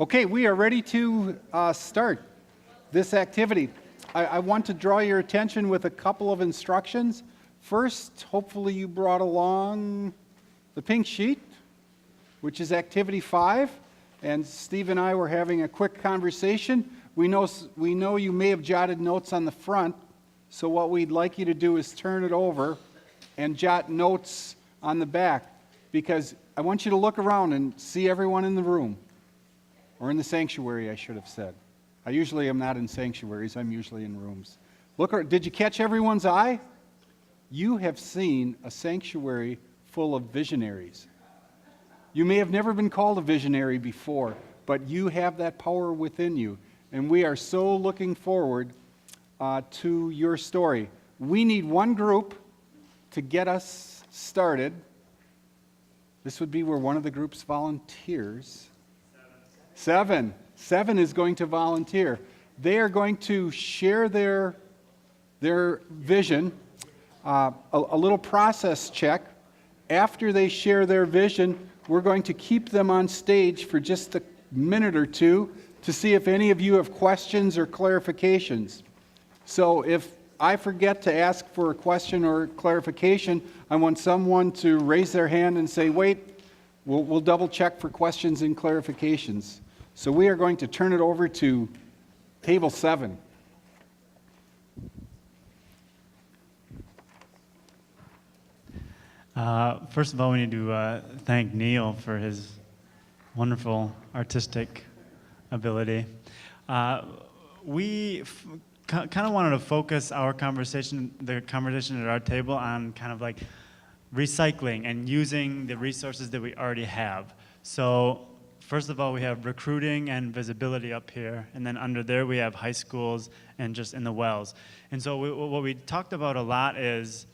Okay, we are ready to start this activity. I want to draw your attention with a couple of instructions. First, hopefully you brought along the pink sheet, which is activity 5, and Steve and I were having a quick conversation. We know you may have jotted notes on the front, so what we'd like you to do is turn it over and jot notes on the back, because I want you to look around and see everyone in the room. Or in the sanctuary, I should have said. I usually am not in sanctuaries, I'm usually in rooms. Did you catch everyone's eye? You have seen a sanctuary full of visionaries. You may have never been called a visionary before, but you have that power within you. And we are so looking forward to your story. We need one group to get us started. This would be where one of the groups volunteers. Seven is going to volunteer. They are going to share their vision, a little process check. After they share their vision, we're going to keep them on stage for just a minute or two to see if any of you have questions or clarifications. So if I forget to ask for a question or clarification, I want someone to raise their hand and say, wait, we'll double check for questions and clarifications. So we are going to turn it over to table 7. First of all, we need to thank Neil for his wonderful artistic ability. We kind of wanted to focus the conversation at our table on kind of like recycling and using the resources that we already have. So first of all, we have recruiting and visibility up here, and then under there we have high schools and just in the wells. And so what we talked about a lot is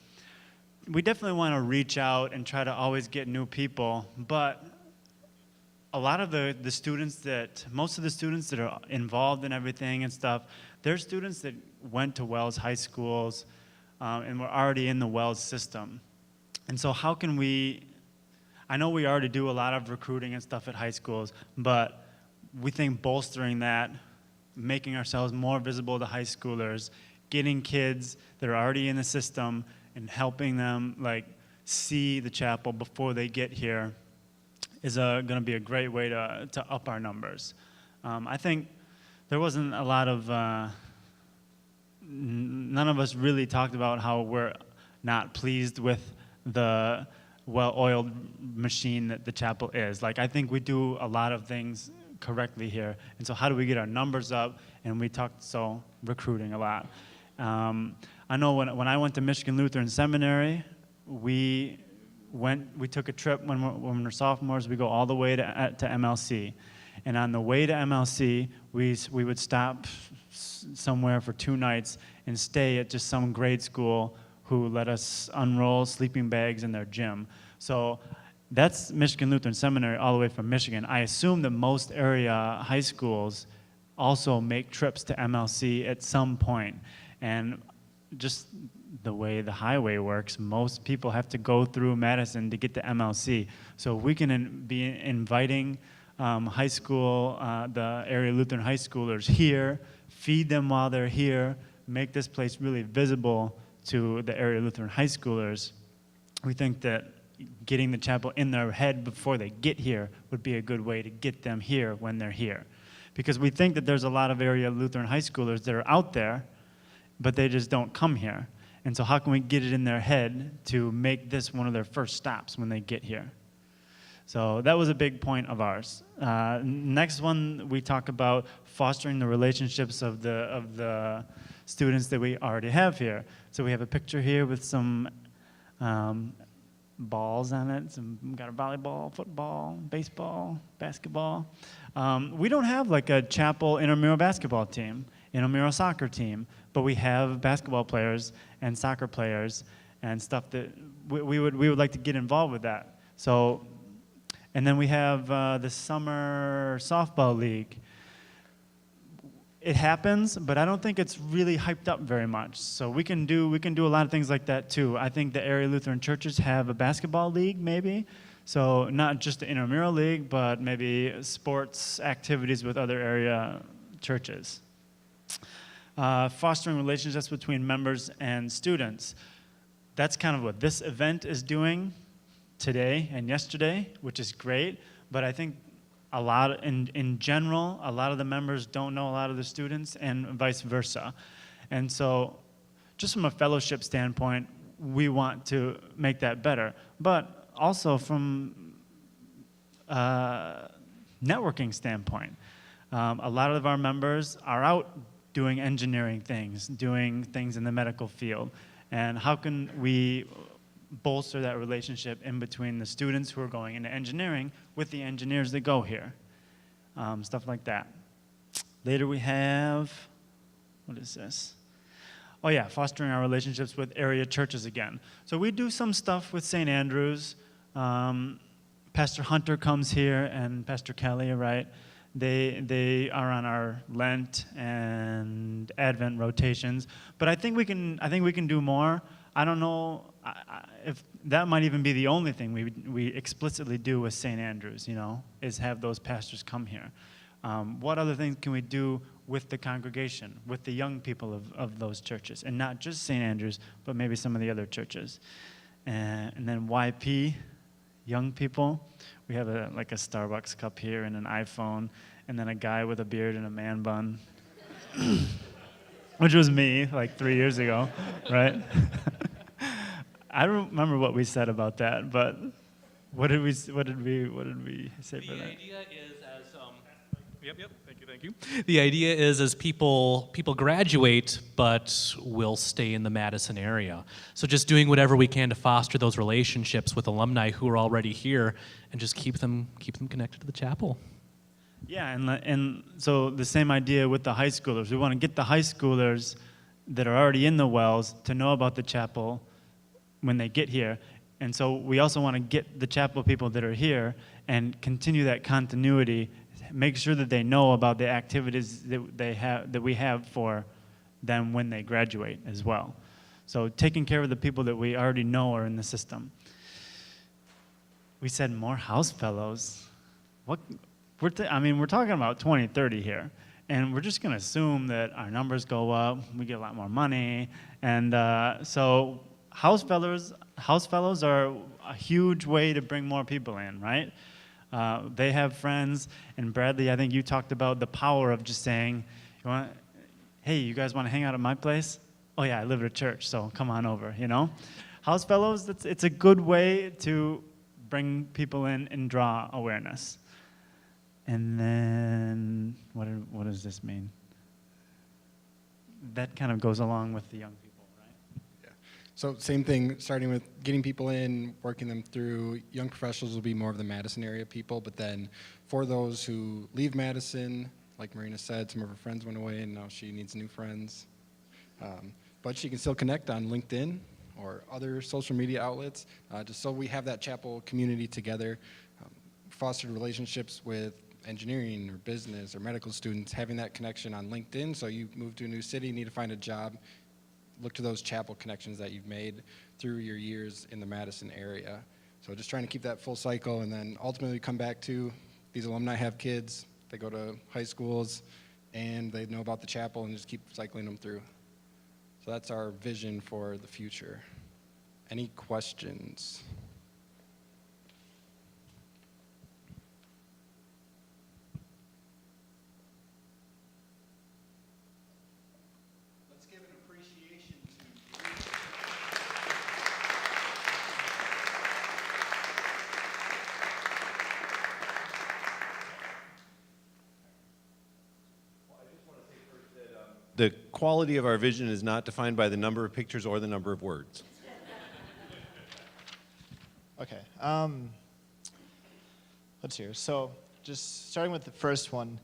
we definitely want to reach out and try to always get new people, but a lot of most of the students that are involved in everything and stuff, they're students that went to Wells high schools and were already in the Wells system. And so how can I know we already do a lot of recruiting and stuff at high schools, but we think bolstering that, making ourselves more visible to high schoolers, getting kids that are already in the system and helping them see the chapel before they get here is going to be a great way to up our numbers. I think there wasn't a lot of, none of us really talked about how we're not pleased with the well-oiled machine that the chapel is. I think we do a lot of things correctly here. And so how do we get our numbers up? And we talked recruiting a lot. I know when I went to Michigan Lutheran Seminary, we took a trip when we're sophomores. We go all the way to MLC. And on the way to MLC, we would stop somewhere for 2 nights and stay at just some grade school who let us unroll sleeping bags in their gym. So that's Michigan Lutheran Seminary all the way from Michigan. I assume that most area high schools also make trips to MLC at some point. And just the way the highway works, most people have to go through Madison to get to MLC. So we can be inviting high school, the area Lutheran high schoolers here, feed them while they're here, make this place really visible to the area Lutheran high schoolers. We think that getting the chapel in their head before they get here would be a good way to get them here when they're here. Because we think that there's a lot of area Lutheran high schoolers that are out there, but they just don't come here. And so how can we get it in their head to make this one of their first stops when they get here? So that was a big point of ours. Next one, we talk about fostering the relationships of the students that we already have here. So we have a picture here with some balls on it. We got a volleyball, football, baseball, basketball. We don't have a chapel intramural basketball team, intramural soccer team, but we have basketball players and soccer players and stuff that we would like to get involved with that. So, and then we have the summer softball league. It happens, but I don't think it's really hyped up very much. So we can do a lot of things like that too. I think the area Lutheran churches have a basketball league maybe. So not just the intramural league, but maybe sports activities with other area churches. Fostering relationships between members and students. That's kind of what this event is doing today and yesterday, which is great, but I think in general, a lot of the members don't know a lot of the students and vice versa. And so just from a fellowship standpoint, we want to make that better. But also from a networking standpoint, a lot of our members are out doing engineering things, doing things in the medical field. And how can we bolster that relationship in between the students who are going into engineering with the engineers that go here? Stuff like that. Later we have, what is this? Oh yeah, fostering our relationships with area churches again. So we do some stuff with St. Andrews. Pastor Hunter comes here and Pastor Kelly, right? They are on our Lent and Advent rotations, but I think we can do more. I don't know if that might even be the only thing we explicitly do with St. Andrews, is have those pastors come here. What other things can we do with the congregation, with the young people of those churches, and not just St. Andrews, but maybe some of the other churches. And then YP, young people. We have a Starbucks cup here and an iPhone, and then a guy with a beard and a man bun, which was me 3 years ago, right? I don't remember what we said about that, but what did we say for that? The idea is thank you. The idea is as people graduate, but will stay in the Madison area. So just doing whatever we can to foster those relationships with alumni who are already here, and just keep them connected to the chapel. Yeah, and so the same idea with the high schoolers. We want to get the high schoolers that are already in the Wells to know about the chapel when they get here. And so we also want to get the chapel people that are here and continue that continuity, make sure that they know about the activities that we have for them when they graduate as well. So taking care of the people that we already know are in the system. We said more house fellows. We're talking about 20, 30 here. And we're just going to assume that our numbers go up, we get a lot more money. And so house fellows are a huge way to bring more people in, right? They have friends. And Bradley, I think you talked about the power of just saying, hey, you guys want to hang out at my place? Oh yeah, I live at a church, so come on over, House fellows, it's a good way to bring people in and draw awareness. And then, what does this mean? That kind of goes along with the young people, right? Yeah. So same thing, starting with getting people in, working them through. Young professionals will be more of the Madison area people, but then for those who leave Madison, like Marina said, some of her friends went away and now she needs new friends. But she can still connect on LinkedIn or other social media outlets, just so we have that chapel community together. Fostered relationships with engineering or business or medical students, having that connection on LinkedIn. So you move to a new city, need to find a job, look to those chapel connections that you've made through your years in the Madison area. So just trying to keep that full cycle, and then ultimately come back to these alumni have kids, they go to high schools, and they know about the chapel and just keep cycling them through. So that's our vision for the future. Any questions? Let's give an appreciation to the quality of our vision is not defined by the number of pictures or the number of words. Okay. Let's hear. So just starting with the first one,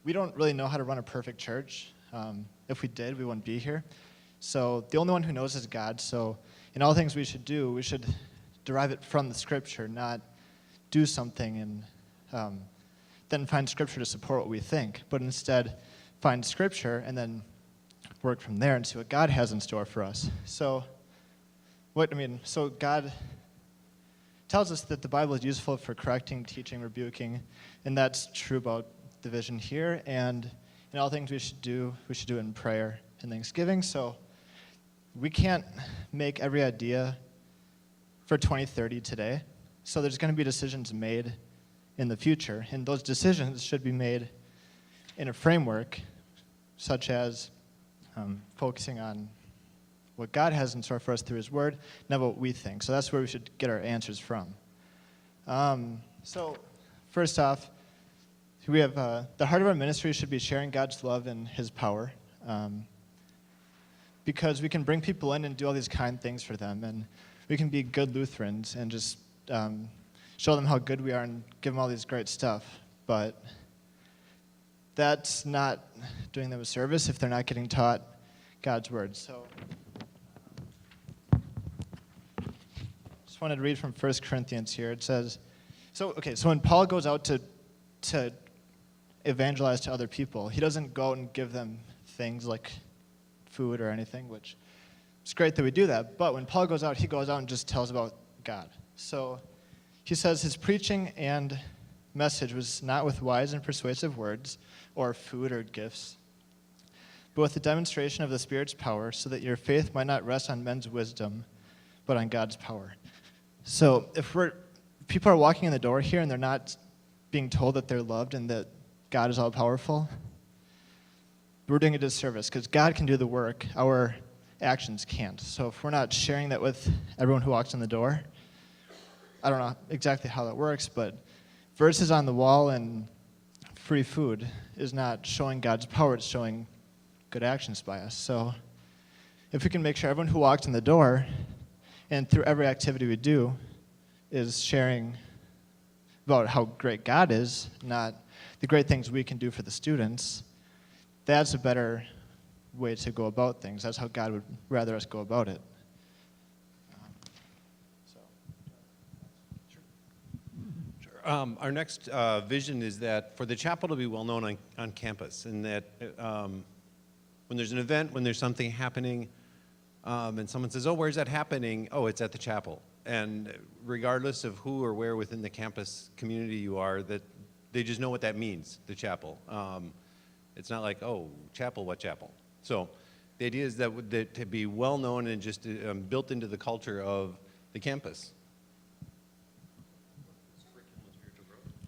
we don't really know how to run a perfect church. If we did, we wouldn't be here. So the only one who knows is God. So in all things we should do, we should derive it from the Scripture, not do something and then find Scripture to support what we think, but instead find Scripture and then work from there and see what God has in store for us. So God tells us that the Bible is useful for correcting, teaching, rebuking, and that's true about the vision here. And in all things we should do in prayer and thanksgiving. So we can't make every idea for 2030 today. So there's going to be decisions made in the future, and those decisions should be made in a framework such as focusing on what God has in store for us through His Word, not what we think. So that's where we should get our answers from. So first off, we have the heart of our ministry should be sharing God's love and His power, because we can bring people in and do all these kind things for them, and we can be good Lutherans and just show them how good we are and give them all these great stuff. But that's not doing them a service if they're not getting taught God's Word. So just wanted to read from 1 Corinthians here. It says, so when Paul goes out to evangelize to other people, he doesn't go out and give them things like food or anything, which it's great that we do that. But when Paul goes out, he goes out and just tells about God. So he says his preaching and message was not with wise and persuasive words or food or gifts, but with the demonstration of the Spirit's power, so that your faith might not rest on men's wisdom, but on God's power. So if people are walking in the door here and they're not being told that they're loved and that God is all-powerful, we're doing a disservice, because God can do the work, our actions can't. So if we're not sharing that with everyone who walks in the door, I don't know exactly how that works, but verses on the wall and free food is not showing God's power, it's showing good actions by us. So if we can make sure everyone who walks in the door and through every activity we do is sharing about how great God is, not the great things we can do for the students, that's a better way to go about things. That's how God would rather us go about it. Our next vision is that for the chapel to be well known on campus, and that when there's an event, when there's something happening, and someone says, "Oh, where's that happening?" "Oh, it's at the chapel." And regardless of who or where within the campus community you are, that they just know what that means, the chapel. It's not like, "Oh, chapel, what chapel?" So the idea is that to be well known and just built into the culture of the campus.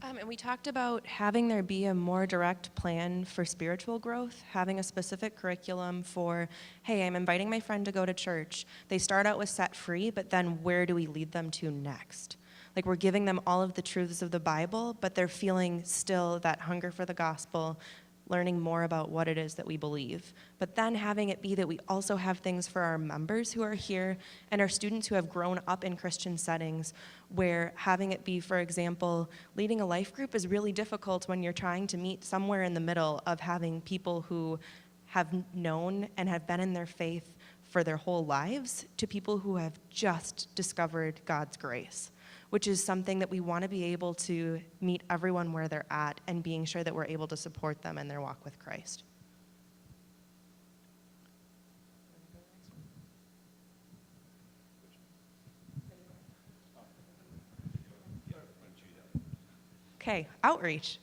And we talked about having there be a more direct plan for spiritual growth, having a specific curriculum for, hey, I'm inviting my friend to go to church. They start out with set free, but then where do we lead them to next? Like, we're giving them all of the truths of the Bible, but they're feeling still that hunger for the gospel, learning more about what it is that we believe. But then having it be that we also have things for our members who are here and our students who have grown up in Christian settings, where having it be, for example, leading a life group is really difficult when you're trying to meet somewhere in the middle of having people who have known and have been in their faith for their whole lives to people who have just discovered God's grace, which is something that we want to be able to meet everyone where they're at and being sure that we're able to support them in their walk with Christ. Okay, outreach.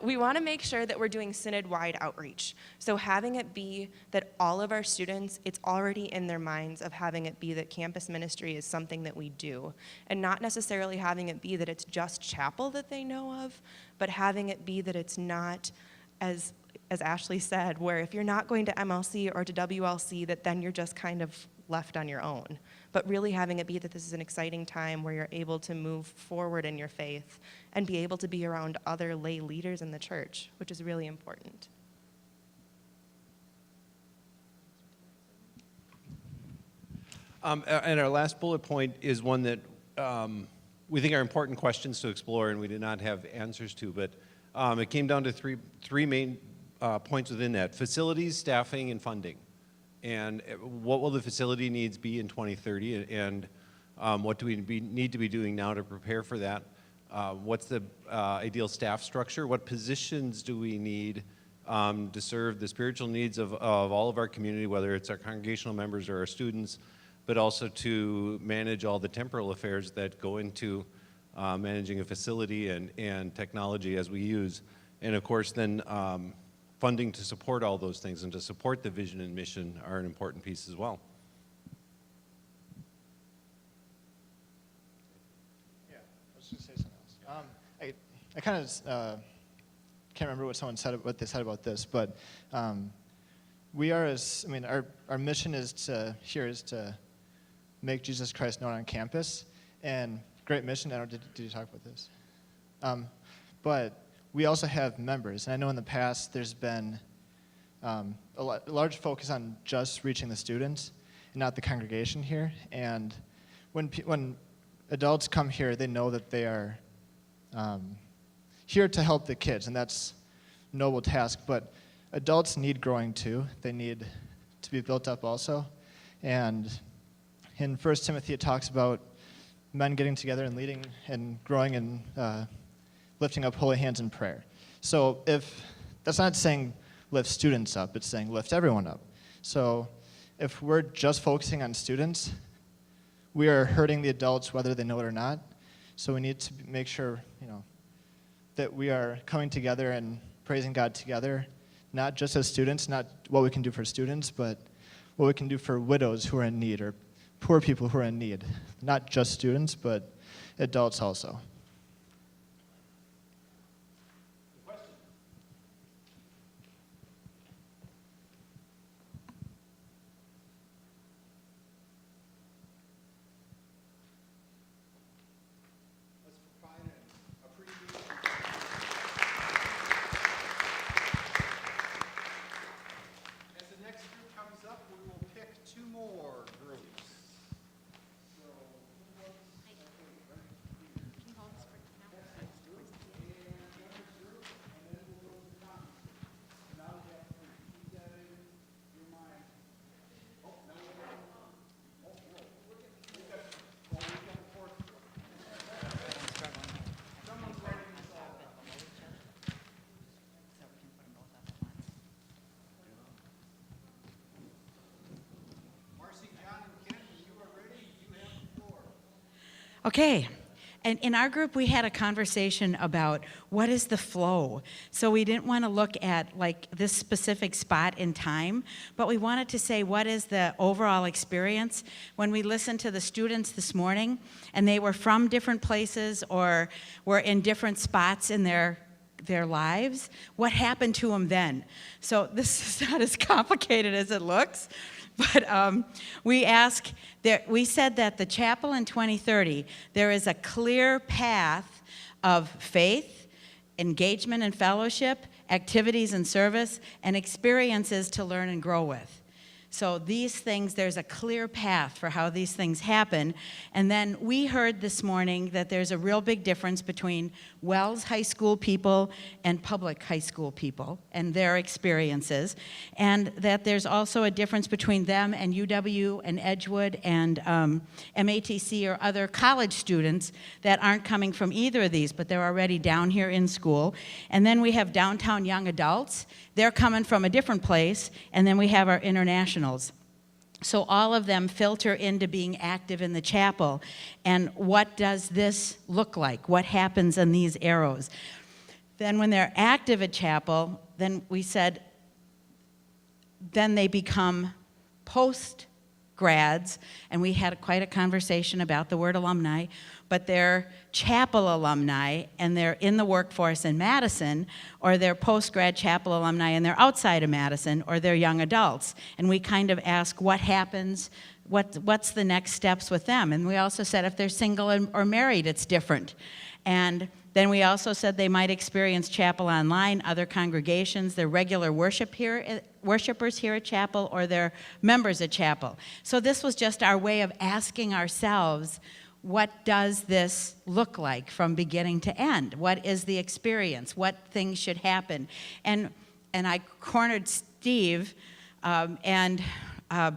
We want to make sure that we're doing synod-wide outreach. So having it be that all of our students, it's already in their minds of having it be that campus ministry is something that we do. And not necessarily having it be that it's just chapel that they know of, but having it be that it's not, as Ashley said, where if you're not going to MLC or to WLC, that then you're just kind of left on your own. But really having it be that this is an exciting time where you're able to move forward in your faith and be able to be around other lay leaders in the church, which is really important. And our last bullet point is one that we think are important questions to explore, and we did not have answers to, but it came down to three main points within that: facilities, staffing, and funding. And what will the facility needs be in 2030, and what do we need to be doing now to prepare for that? What's the ideal staff structure? What positions do we need to serve the spiritual needs of all of our community, whether it's our congregational members or our students? but also to manage all the temporal affairs that go into managing a facility and technology as we use. And of course, then funding to support all those things and to support the vision and mission are an important piece as well. Yeah, I was going to say something else. I kind of can't remember what they said about this, but we are our mission is to make Jesus Christ known on campus, and great mission. Did you talk about this? But we also have members, and I know in the past there's been a large focus on just reaching the students and not the congregation here. And when adults come here, they know that they are here to help the kids, and that's a noble task. But adults need growing too. They need to be built up also. And in 1 Timothy, it talks about men getting together and leading and growing and lifting up holy hands in prayer. So if that's not saying lift students up, it's saying lift everyone up. So if we're just focusing on students, we are hurting the adults whether they know it or not. So we need to make sure, that we are coming together and praising God together, not just as students, not what we can do for students, but what we can do for widows who are in need or poor people who are in need. Not just students, but adults also. As the next group comes up, we will pick two more groups. So, who wants? Marcy, John, and Ken, when you are ready, you have the floor. Okay. And in our group, we had a conversation about what is the flow. So we didn't want to look at like this specific spot in time, but we wanted to say what is the overall experience. When we listened to the students this morning, and they were from different places or were in different spots in their lives, what happened to them then? So this is not as complicated as it looks. But we said that the chapel in 2030, there is a clear path of faith, engagement and fellowship, activities and service, and experiences to learn and grow with. So these things, there's a clear path for how these things happen. And then we heard this morning that there's a real big difference between Wells High School people and public high school people and their experiences. And that there's also a difference between them and UW and Edgewood and MATC or other college students that aren't coming from either of these, but they're already down here in school. And then we have downtown young adults. They're coming from a different place. And then we have our internationals. So all of them filter into being active in the chapel. And what does this look like? What happens in these arrows? Then when they're active at chapel, then we said, then they become post-grads, and we had quite a conversation about the word alumni, but they're chapel alumni, and they're in the workforce in Madison, or they're post-grad chapel alumni, and they're outside of Madison, or they're young adults. And we kind of ask what happens, what's the next steps with them? And we also said if they're single or married, it's different. And then we also said they might experience chapel online, other congregations, they're regular worshipers here at chapel, or they're members at chapel. So this was just our way of asking ourselves, what does this look like from beginning to end? What is the experience? What things should happen? And I cornered Steve, and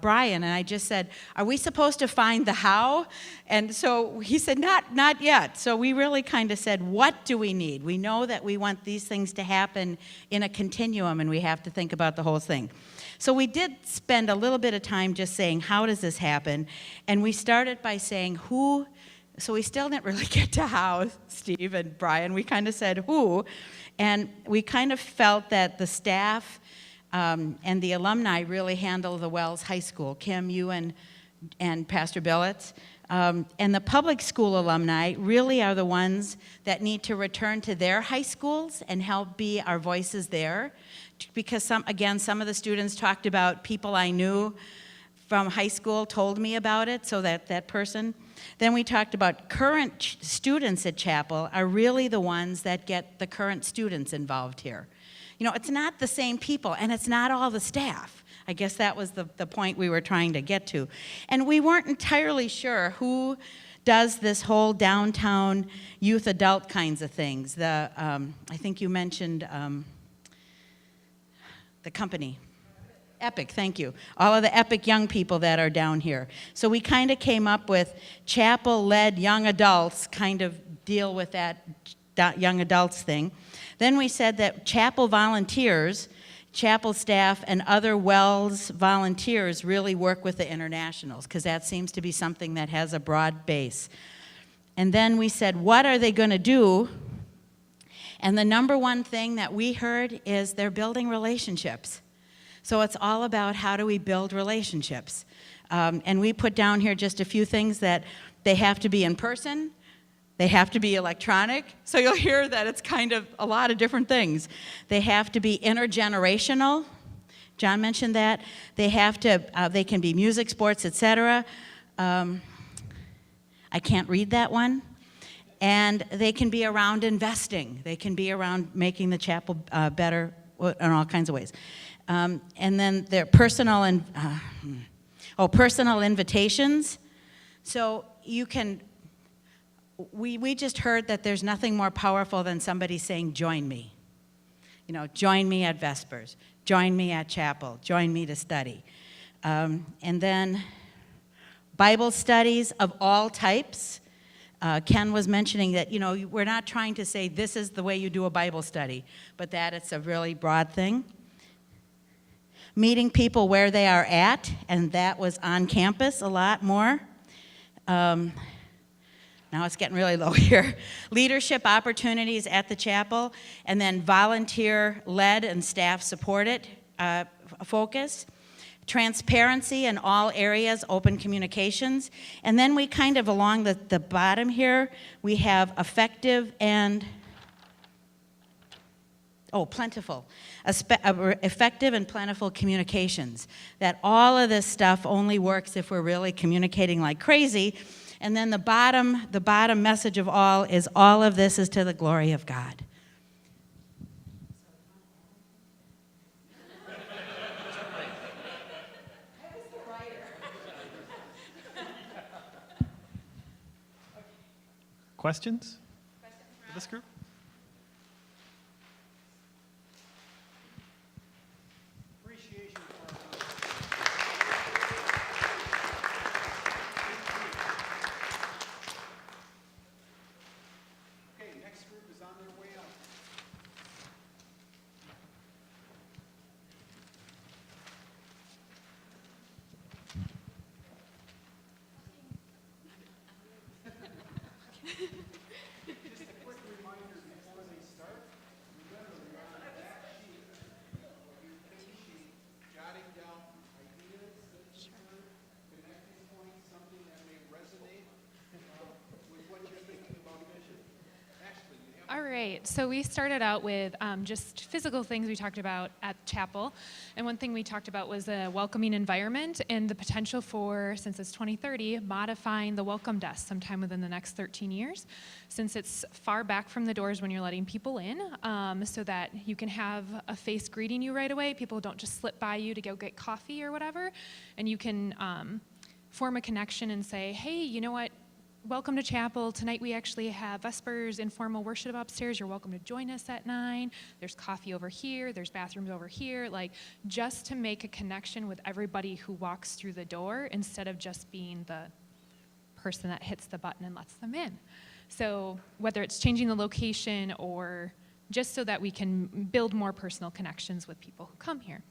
Brian, and I just said, are we supposed to find the how? And so he said, not yet. So we really kind of said, what do we need? We know that we want these things to happen in a continuum, and we have to think about the whole thing. So we did spend a little bit of time just saying, how does this happen? And we started by saying who. So we still didn't really get to how, Steve and Brian. We kind of said who. And we kind of felt that the staff and the alumni really handle the Wells High School. Kim, you and Pastor Billets. And the public school alumni really are the ones that need to return to their high schools and help be our voices there. Because some of the students talked about people I knew from high school told me about it, so that person. Then we talked about current students at Chapel are really the ones that get the current students involved here. You know, it's not the same people, and it's not all the staff. I guess that was the point we were trying to get to. And we weren't entirely sure who does this whole downtown youth adult kinds of things. I think you mentioned the company. Epic, thank you. All of the Epic young people that are down here. So we kind of came up with Chapel-led young adults kind of deal with that young adults thing. Then we said that Chapel volunteers, Chapel staff, and other Wells volunteers really work with the internationals, because that seems to be something that has a broad base. And then we said, what are they going to do? And the number one thing that we heard is they're building relationships. So it's all about how do we build relationships. And we put down here just a few things that they have to be in person, they have to be electronic. So you'll hear that it's kind of a lot of different things. They have to be intergenerational. John mentioned that. They have to, they can be music, sports, etc. I can't read that one. And they can be around investing. They can be around making the chapel better in all kinds of ways. And then their personal invitations. So you can, we just heard that there's nothing more powerful than somebody saying, join me. You know, join me at Vespers, join me at chapel, join me to study. And then Bible studies of all types. Ken was mentioning that, you know, we're not trying to say this is the way you do a Bible study, but that it's a really broad thing. Meeting people where they are at, and that was on campus a lot more. Now it's getting really low here. Leadership opportunities at the chapel, and then volunteer-led and staff-supported focus. Transparency in all areas, open communications. And then we kind of, along the bottom here, we have effective and, plentiful. Effective and plentiful communications. That all of this stuff only works if we're really communicating like crazy. And then the bottom message of all is all of this is to the glory of God. Questions for this group? Okay, next group is on their way up. Just a quick reminder before they start, remember we are on that sheet, your pin sheet, jotting down ideas that you heard, connecting points, something that may resonate with what you're thinking about mission. Ashley, you have All right, so we started out with just physical things we talked about at chapel. And one thing we talked about was a welcoming environment and the potential for, since it's 2030, modifying the welcome desk sometime within the next 13 years, since it's far back from the doors when you're letting people in, so that you can have a face greeting you right away. People don't just slip by you to go get coffee or whatever. And you can form a connection and say, hey, you know what? welcome to chapel. Tonight we actually have Vespers informal worship upstairs. You're welcome to join us at 9. There's coffee over here. There's bathrooms over here. Like, just to make a connection with everybody who walks through the door instead of just being the person that hits the button and lets them in. So whether it's changing the location or just so that we can build more personal connections with people who come here.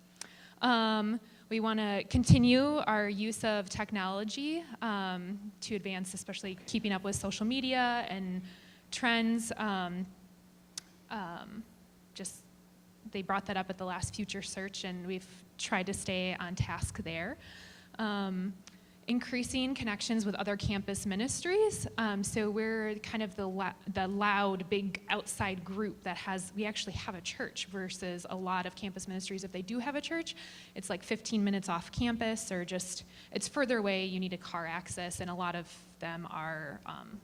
We want to continue our use of technology to advance, especially keeping up with social media and trends. Just they brought that up at the last Future Search, and we've tried to stay on task there. Increasing connections with other campus ministries. So we're kind of the loud, big outside group that we actually have a church versus a lot of campus ministries. If they do have a church, it's like 15 minutes off campus or just, it's further away, you need a car access, and a lot of them are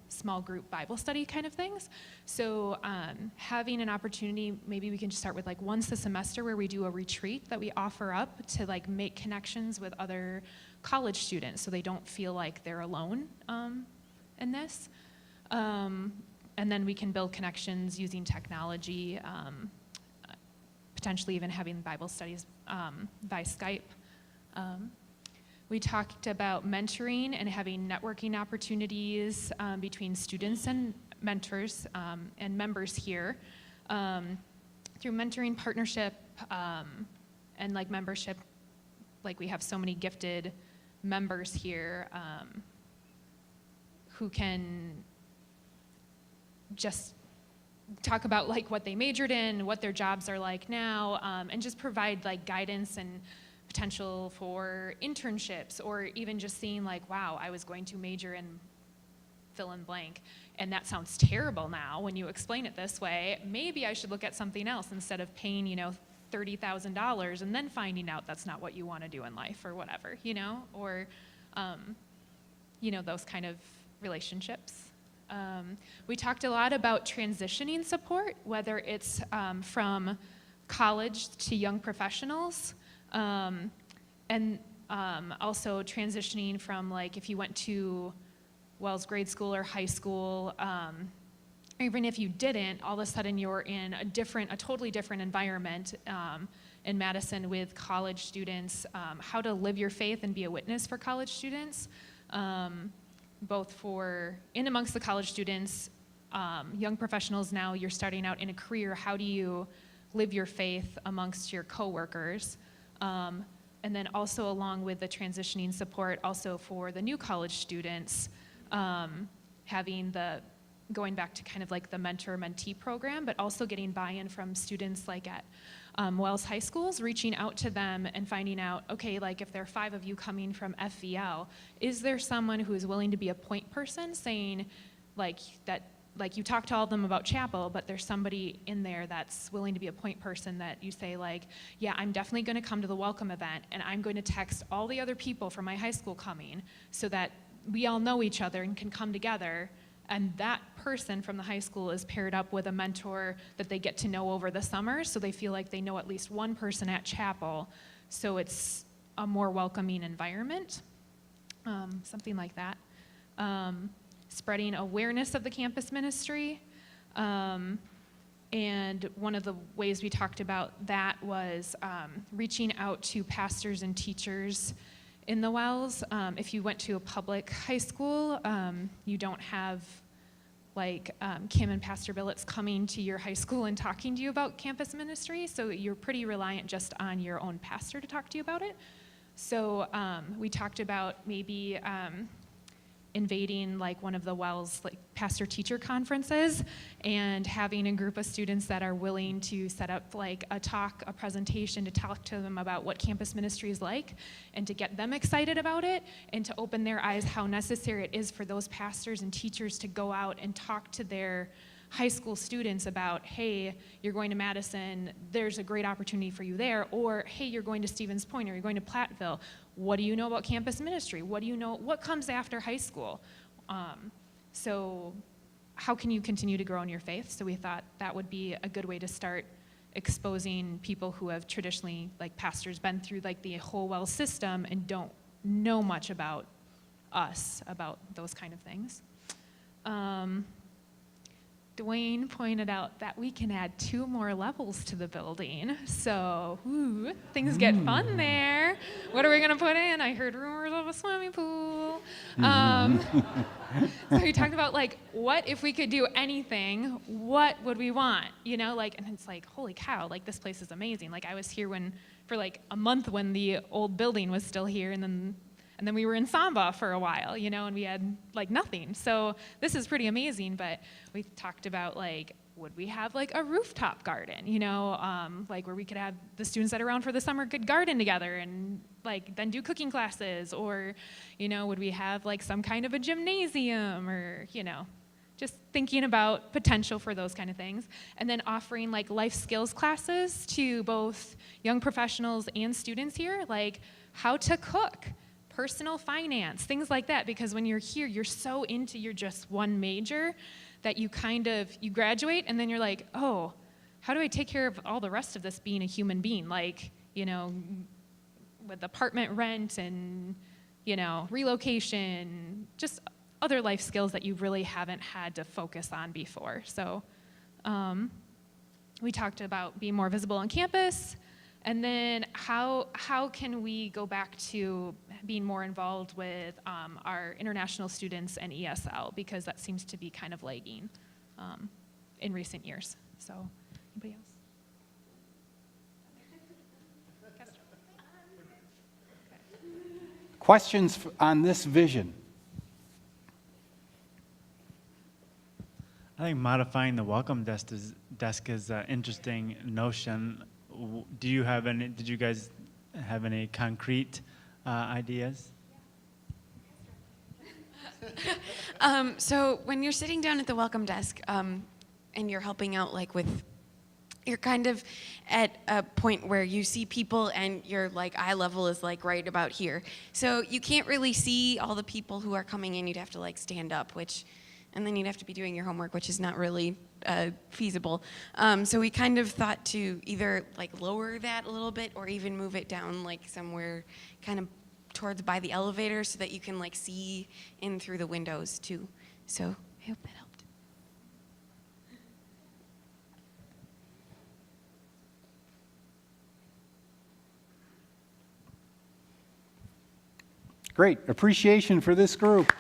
small group Bible study kind of things. So having an opportunity, maybe we can start with like once a semester where we do a retreat that we offer up to like make connections with other college students so they don't feel like they're alone in this. And then we can build connections using technology, potentially even having Bible studies by Skype. We talked about mentoring and having networking opportunities between students and mentors and members here through mentoring partnership and like membership. Like we have so many gifted members here who can just talk about like what they majored in, what their jobs are like now, and just provide like guidance and potential for internships, or even just seeing like, wow, I was going to major in fill in blank, and that sounds terrible now when you explain it this way. Maybe I should look at something else instead of paying, $30,000 and then finding out that's not what you want to do in life or whatever, or, those kind of relationships. We talked a lot about transitioning support, whether it's from college to young professionals, and also transitioning from like if you went to Wells grade school or high school, even if you didn't, all of a sudden you're in a totally different environment in Madison with college students, how to live your faith and be a witness for college students, both amongst the college students, young professionals now, you're starting out in a career, how do you live your faith amongst your coworkers? And then also along with the transitioning support, also for the new college students, going back to kind of like the mentor-mentee program, but also getting buy-in from students like at Wells High Schools, reaching out to them and finding out, okay, like if there are 5 of you coming from FVL, is there someone who is willing to be a point person saying like that, like you talk to all of them about chapel, but there's somebody in there that's willing to be a point person that you say like, yeah, I'm definitely going to come to the welcome event and I'm going to text all the other people from my high school coming so that we all know each other and can come together. And that person from the high school is paired up with a mentor that they get to know over the summer, so they feel like they know at least one person at chapel, so it's a more welcoming environment, something like that. Spreading awareness of the campus ministry, and one of the ways we talked about that was reaching out to pastors and teachers in the Wells. If you went to a public high school, you don't have like Kim and Pastor Billets coming to your high school and talking to you about campus ministry, so you're pretty reliant just on your own pastor to talk to you about it. So we talked about maybe invading like one of the Wells like pastor-teacher conferences and having a group of students that are willing to set up like a presentation to talk to them about what campus ministry is like and to get them excited about it and to open their eyes how necessary it is for those pastors and teachers to go out and talk to their high school students about, hey, you're going to Madison, there's a great opportunity for you there, or hey, you're going to Stevens Point or you're going to Platteville. What do you know about campus ministry? What do you know, what comes after high school? So how can you continue to grow in your faith? So we thought that would be a good way to start exposing people who have traditionally, like pastors, been through like the whole Wells system and don't know much about us, about those kind of things. Dwayne pointed out that we can add 2 more levels to the building. So, things get fun there. What are we going to put in? I heard rumors of a swimming pool. So we talked about, like, what if we could do anything, what would we want? You know, like, and it's like, holy cow, like, this place is amazing. Like, I was here for like a month when the old building was still here, and then we were in Samba for a while, you know, and we had like nothing. So this is pretty amazing, but we talked about, like, would we have like a rooftop garden, you know, like where we could have the students that are around for the summer could garden together and like then do cooking classes, or, you know, would we have like some kind of a gymnasium, or, you know, just thinking about potential for those kind of things. And then offering like life skills classes to both young professionals and students here, like how to cook, personal finance, things like that, because when you're here, you're so into your just one major that you graduate and then you're like, oh, how do I take care of all the rest of this being a human being? Like, you know, with apartment rent and, you know, relocation, just other life skills that you really haven't had to focus on before. So we talked about being more visible on campus. And then how can we go back to being more involved with our international students and ESL, because that seems to be kind of lagging in recent years. So anybody else? Questions on this vision? I think modifying the welcome desk is an interesting notion. Did you guys have any concrete ideas? So when you're sitting down at the welcome desk and you're helping out, like you're kind of at a point where you see people and your like eye level is like right about here. So you can't really see all the people who are coming in. You'd have to like stand up, and then you'd have to be doing your homework, which is not really feasible. So we kind of thought to either like lower that a little bit or even move it down like somewhere kind of towards by the elevator so that you can like see in through the windows too. So I hope that helped. Great. Appreciation for this group.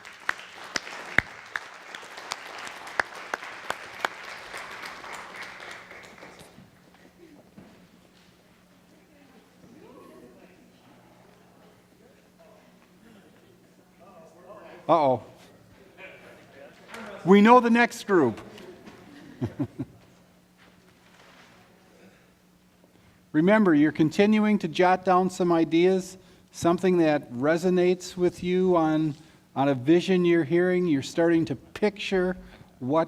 Uh-oh. We know the next group. Remember, you're continuing to jot down some ideas, something that resonates with you on a vision you're hearing. You're starting to picture what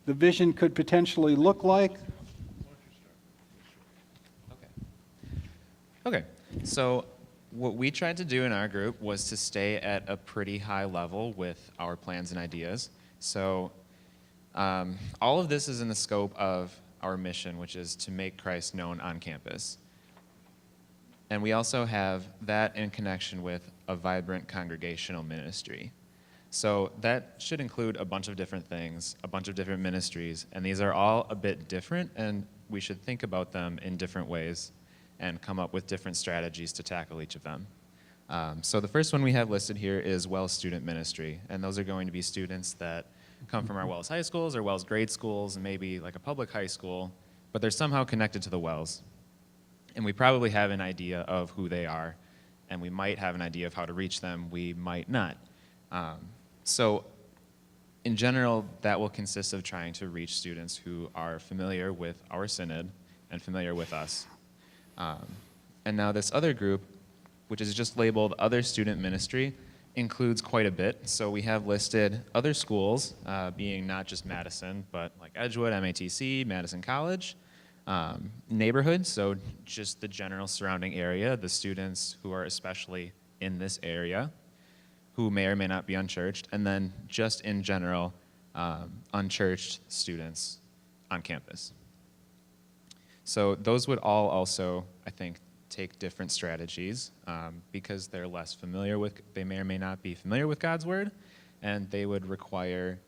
the vision could potentially look like. Okay, so what we tried to do in our group was to stay at a pretty high level with our plans and ideas. So all of this is in the scope of our mission, which is to make Christ known on campus. And we also have that in connection with a vibrant congregational ministry. So that should include a bunch of different things, a bunch of different ministries, and these are all a bit different, and we should think about them in different ways and come up with different strategies to tackle each of them. So the first one we have listed here is WELS Student Ministry, and those are going to be students that come from our WELS high schools or WELS grade schools and maybe like a public high school, but they're somehow connected to the WELS. And we probably have an idea of who they are, and we might have an idea of how to reach them, we might not. So in general, that will consist of trying to reach students who are familiar with our synod and familiar with us. And now this other group, which is just labeled Other Student Ministry, includes quite a bit. So we have listed other schools, being not just Madison, but like Edgewood, MATC, Madison College, neighborhoods, so just the general surrounding area, the students who are especially in this area, who may or may not be unchurched, and then just in general, unchurched students on campus. So those would all also, I think, take different strategies because they're less familiar with, they may or may not be familiar with God's word, and they would require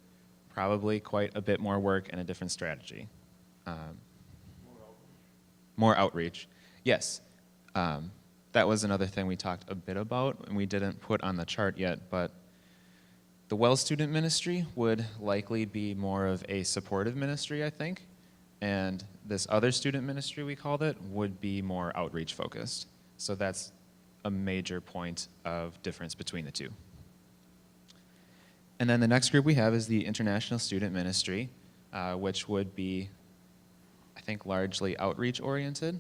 probably quite a bit more work and a different strategy. More outreach. Yes. That was another thing we talked a bit about, and we didn't put on the chart yet, but the Well Student Ministry would likely be more of a supportive ministry, I think, and this other student ministry, we called it, would be more outreach focused. So that's a major point of difference between the two. And then the next group we have is the International Student Ministry, which would be, I think, largely outreach oriented,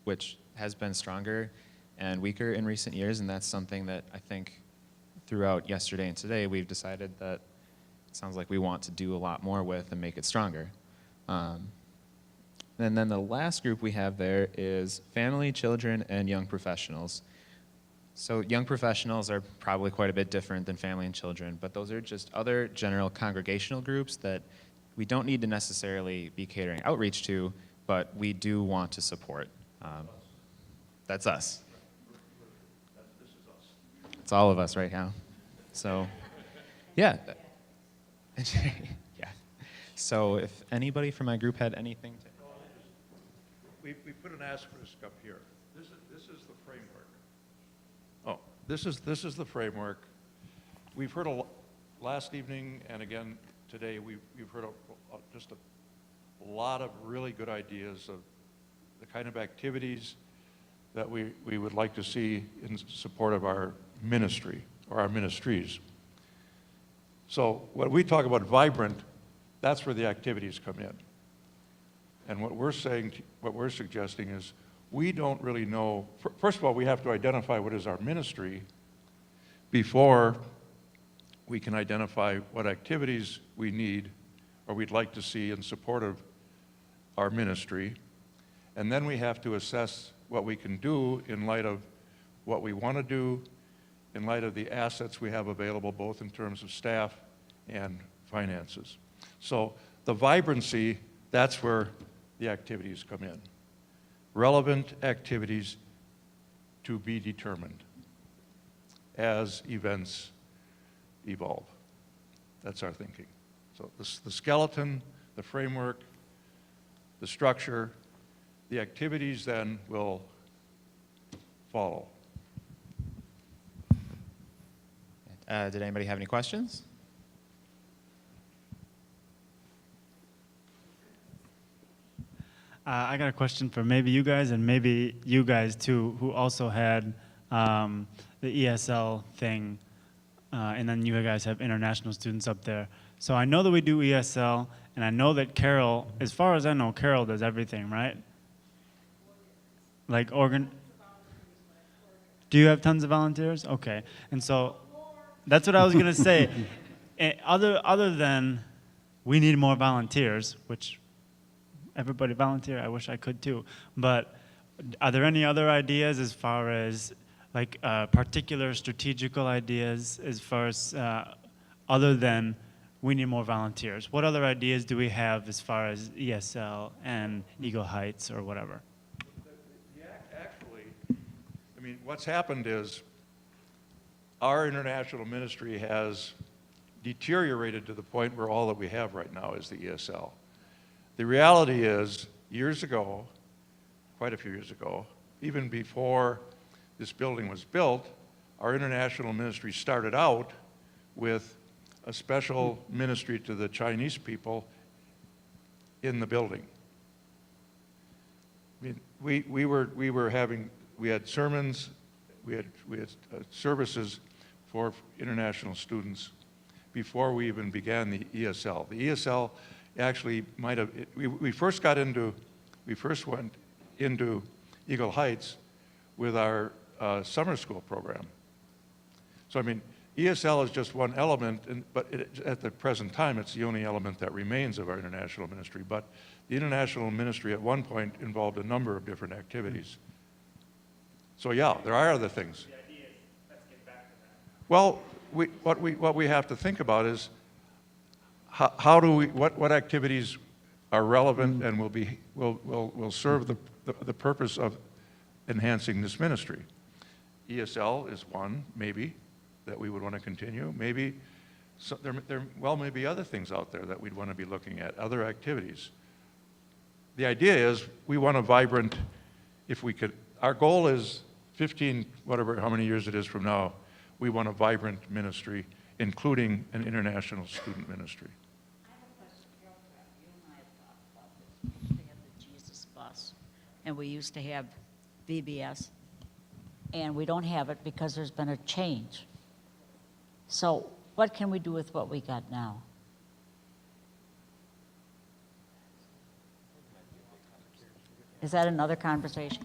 which has been stronger and weaker in recent years, and that's something that I think throughout yesterday and today we've decided that it sounds like we want to do a lot more with and make it stronger. And then the last group we have there is family, children, and young professionals. So young professionals are probably quite a bit different than family and children, but those are just other general congregational groups that we don't need to necessarily be catering outreach to, but we do want to support. That's us. It's all of us right now. So, yeah. Yeah. So if anybody from my group had anything to... We put an asterisk up here. This is the framework. Oh, this is the framework. We've heard last evening and again today, we've heard just a lot of really good ideas of the kind of activities that we would like to see in support of our ministry or our ministries. So when we talk about vibrant, that's where the activities come in. And what we're saying, what we're suggesting is we don't really know, first of all, we have to identify what is our ministry before we can identify what activities we need or we'd like to see in support of our ministry. And then we have to assess what we can do in light of what we want to do, in light of the assets we have available, both in terms of staff and finances. So the vibrancy, that's where the activities come in. Relevant activities to be determined as events evolve. That's our thinking. So the skeleton, the framework, the structure, the activities then will follow. Did anybody have any questions? I got a question for maybe you guys and maybe you guys too, who also had the ESL thing, and then you guys have international students up there. So I know that we do ESL, and I know that Carol, as far as I know, Carol does everything, right? Like Do you have tons of volunteers? Okay, and so that's what I was gonna say. Other than we need more volunteers, which everybody volunteer, I wish I could too. But are there any other ideas as far as like particular strategical ideas as far as other than we need more volunteers? What other ideas do we have as far as ESL and Eagle Heights or whatever? Actually, I mean, what's happened is our international ministry has deteriorated to the point where all that we have right now is the ESL. The reality is, years ago, quite a few years ago, even before this building was built, our international ministry started out with a special ministry to the Chinese people in the building. I mean, we had sermons, we had services for international students before we even began the ESL. The ESL actually might have, we first went into Eagle Heights with our summer school program. So I mean, ESL is just one element, but at the present time, it's the only element that remains of our international ministry. But the international ministry at one point involved a number of different activities. So yeah, there are other things. The idea is, let's get back to that. Well, what we have to think about is what activities are relevant and will serve the purpose of enhancing this ministry. ESL is one, maybe, that we would want to continue. Maybe So there well may be other things out there that we'd want to be looking at, other activities. The idea is we want a vibrant, if we could, our goal is 15, whatever, how many years it is from now, we want a vibrant ministry, including an international student ministry. I have a question, Carol. You and I have talked about this. We used to have the Jesus bus, and we used to have VBS, and we don't have it because there's been a change. So what can we do with what we got now? Is that another conversation?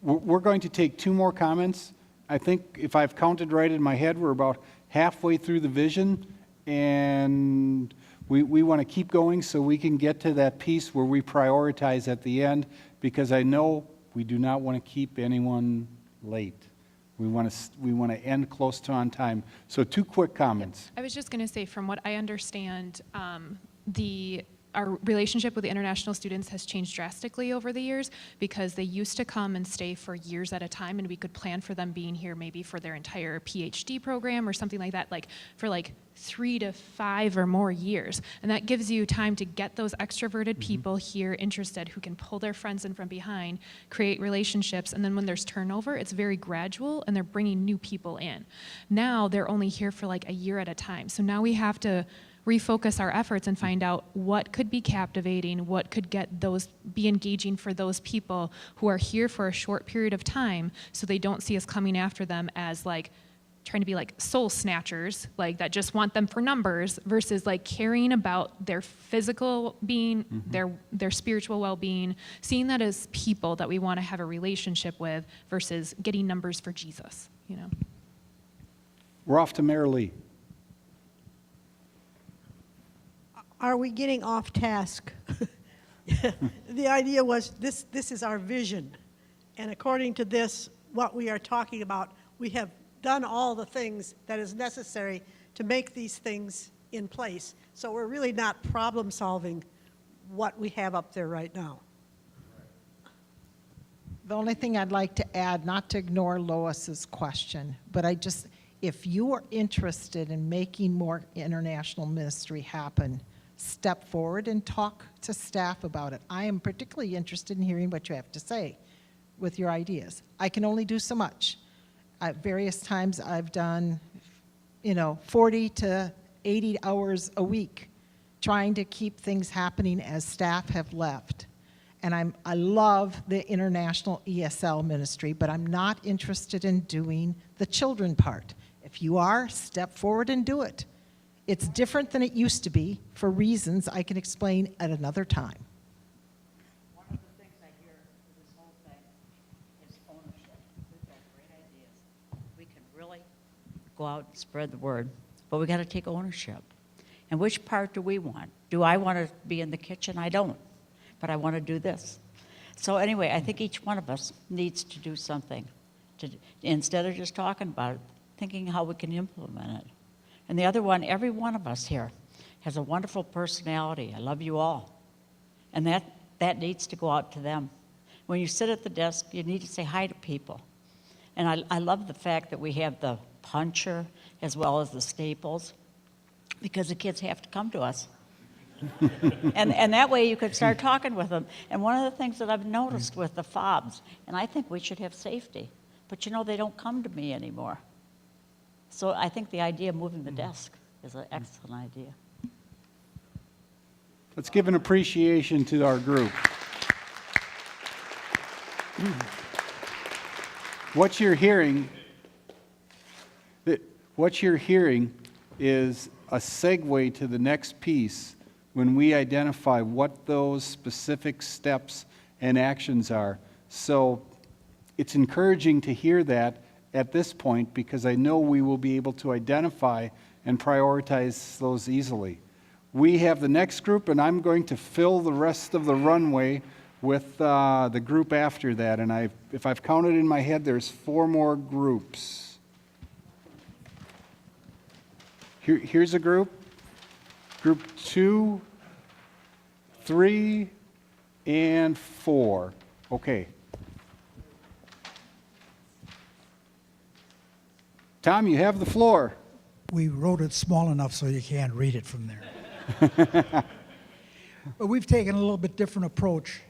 We're going to take 2 more comments. I think if I've counted right in my head, we're about halfway through the vision, and we want to keep going so we can get to that piece where we prioritize at the end, because I know we do not want to keep anyone late. We want to end close to on time. So 2 quick comments. I was just going to say, from what I understand, our relationship with the international students has changed drastically over the years, because they used to come and stay for years at a time, and we could plan for them being here maybe for their entire PhD program or something like that, like for 3 to 5 or more years. And that gives you time to get those extroverted people here interested, who can pull their friends in from behind, create relationships, and then when there's turnover, it's very gradual, and they're bringing new people in. Now they're only here for a year at a time. So now we have to refocus our efforts and find out what could be captivating, what could be engaging for those people who are here for a short period of time, so they don't see us coming after them as trying to be soul snatchers, that just want them for numbers, versus caring about their physical being, their spiritual well-being, seeing that as people that we want to have a relationship with, versus getting numbers for Jesus, We're off to Mary Lee. Are we getting off task? The idea was this is our vision. And according to this, what we are talking about, we have done all the things that is necessary to make these things in place. So we're really not problem solving what we have up there right now. The only thing I'd like to add, not to ignore Lois's question, but if you are interested in making more international ministry happen, step forward and talk to staff about it. I am particularly interested in hearing what you have to say with your ideas. I can only do so much. At various times I've done, 40 to 80 hours a week trying to keep things happening as staff have left. And I love the international ESL ministry, but I'm not interested in doing the children part. If you are, step forward and do it. It's different than it used to be for reasons I can explain at another time. One of the things I hear through this whole thing is ownership. We've got great ideas. We can really go out and spread the word, but we got to take ownership. And which part do we want? Do I want to be in the kitchen? I don't, but I want to do this. So anyway, I think each one of us needs to do something, instead of just talking about it, thinking how we can implement it. And the other one, every one of us here has a wonderful personality. I love you all. And that needs to go out to them. When you sit at the desk, you need to say hi to people. And I love the fact that we have the puncher as well as the staples, because the kids have to come to us. and that way you could start talking with them. And one of the things that I've noticed with the fobs, and I think we should have safety, but they don't come to me anymore. So I think the idea of moving the desk is an excellent idea. Let's give an appreciation to our group. What you're hearing is a segue to the next piece when we identify what those specific steps and actions are. So it's encouraging to hear that at this point, because I know we will be able to identify and prioritize those easily. We have the next group, and I'm going to fill the rest of the runway with the group after that. And if I've counted in my head, there's 4 more groups. Here's a group. Group 2, 3, and 4. Okay. Tom, you have the floor. We wrote it small enough so you can't read it from there. But we've taken a little bit different approach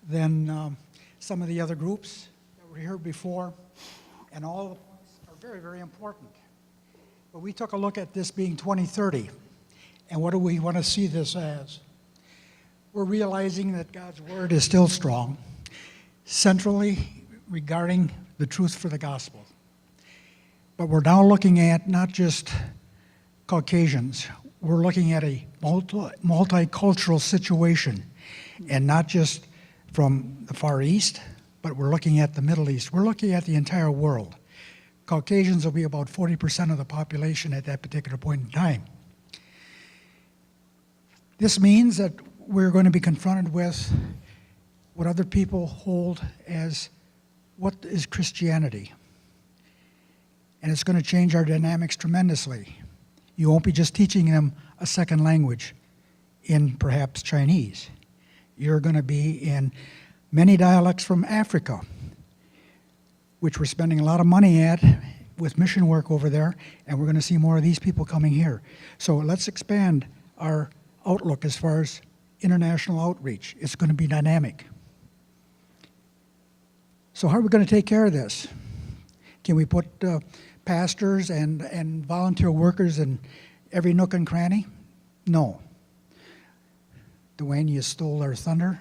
than some of the other groups that were here before, and all the points are very, very important. But we took a look at this being 2030, and what do we want to see this as? We're realizing that God's Word is still strong, centrally regarding the truth for the gospel. But we're now looking at not just Caucasians, we're looking at a multicultural situation, and not just from the Far East, but we're looking at the Middle East. We're looking at the entire world. Caucasians will be about 40% of the population at that particular point in time. This means that we're going to be confronted with what other people hold as what is Christianity. And it's going to change our dynamics tremendously. You won't be just teaching them a second language in perhaps Chinese. You're going to be in many dialects from Africa, which we're spending a lot of money at with mission work over there, and we're going to see more of these people coming here. So let's expand our outlook as far as international outreach. It's going to be dynamic. So how are we going to take care of this? Can we put pastors and volunteer workers in every nook and cranny? No. Dwayne, you stole our thunder,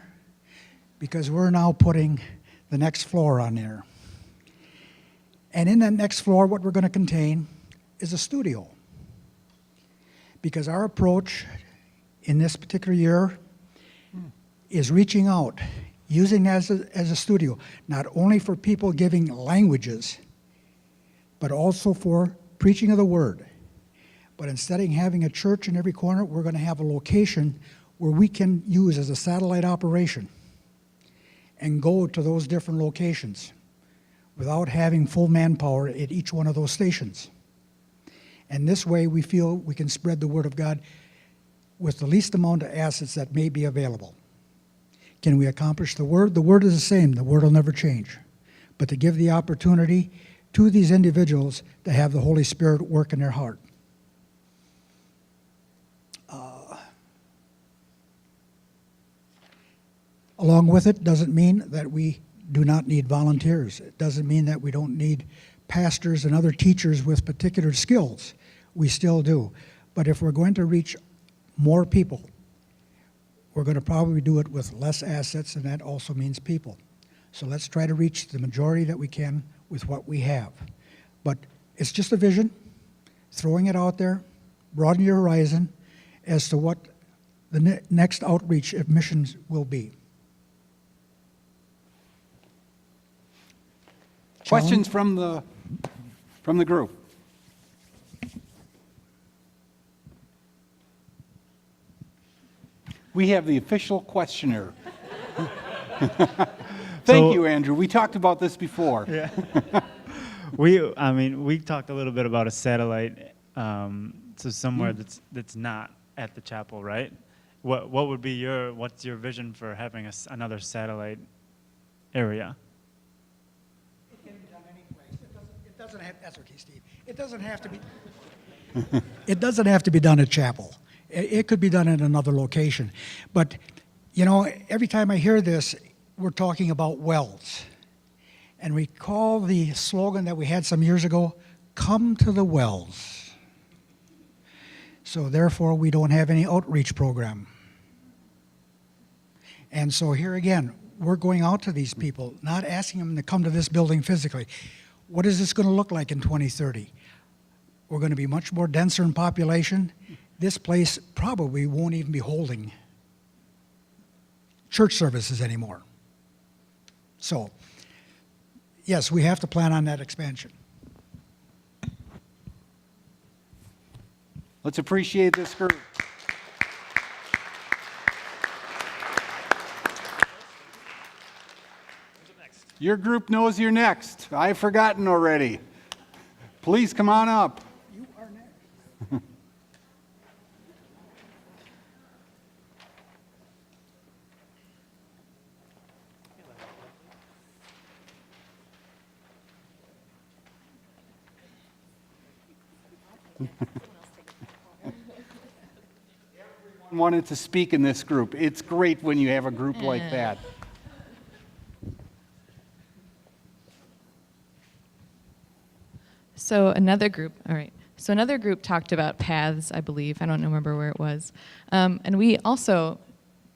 because we're now putting the next floor on there. And in that next floor, what we're going to contain is a studio. Because our approach in this particular year is reaching out, using as a studio, not only for people giving languages, but also for preaching of the word. But instead of having a church in every corner, we're going to have a location where we can use as a satellite operation and go to those different locations without having full manpower at each one of those stations. And this way we feel we can spread the word of God with the least amount of assets that may be available. Can we accomplish the word? The word is the same. The word will never change. But to give the opportunity to these individuals to have the Holy Spirit work in their heart. Along with it doesn't mean that we do not need volunteers. It doesn't mean that we don't need pastors and other teachers with particular skills. We still do. But if we're going to reach more people, we're going to probably do it with less assets, and that also means people. So let's try to reach the majority that we can with what we have. But it's just a vision, throwing it out there, broaden your horizon as to what the next outreach of missions will be. Questions from the group? We have the official questioner. Thank you, Andrew. We talked about this before. Yeah. We talked a little bit about a satellite, so somewhere that's not at the chapel, right? What would be what's your vision for having another satellite area? It can be done any place. It doesn't have. That's okay, Steve. It doesn't have to be. It doesn't have to be done at chapel. It could be done at another location. But, you know, every time I hear this, we're talking about wells. And recall the slogan that we had some years ago, come to the wells. So therefore, we don't have any outreach program. And so here again, we're going out to these people, not asking them to come to this building physically. What is this going to look like in 2030? We're going to be much more denser in population. This place probably won't even be holding church services anymore. So, yes, we have to plan on that expansion. Let's appreciate this group. Your group knows you're next. I've forgotten already. Please come on up. You are next. Wanted to speak in this group. It's great when you have a group like that. So another group, all right. So another group talked about paths, I believe. I don't remember where it was. And we also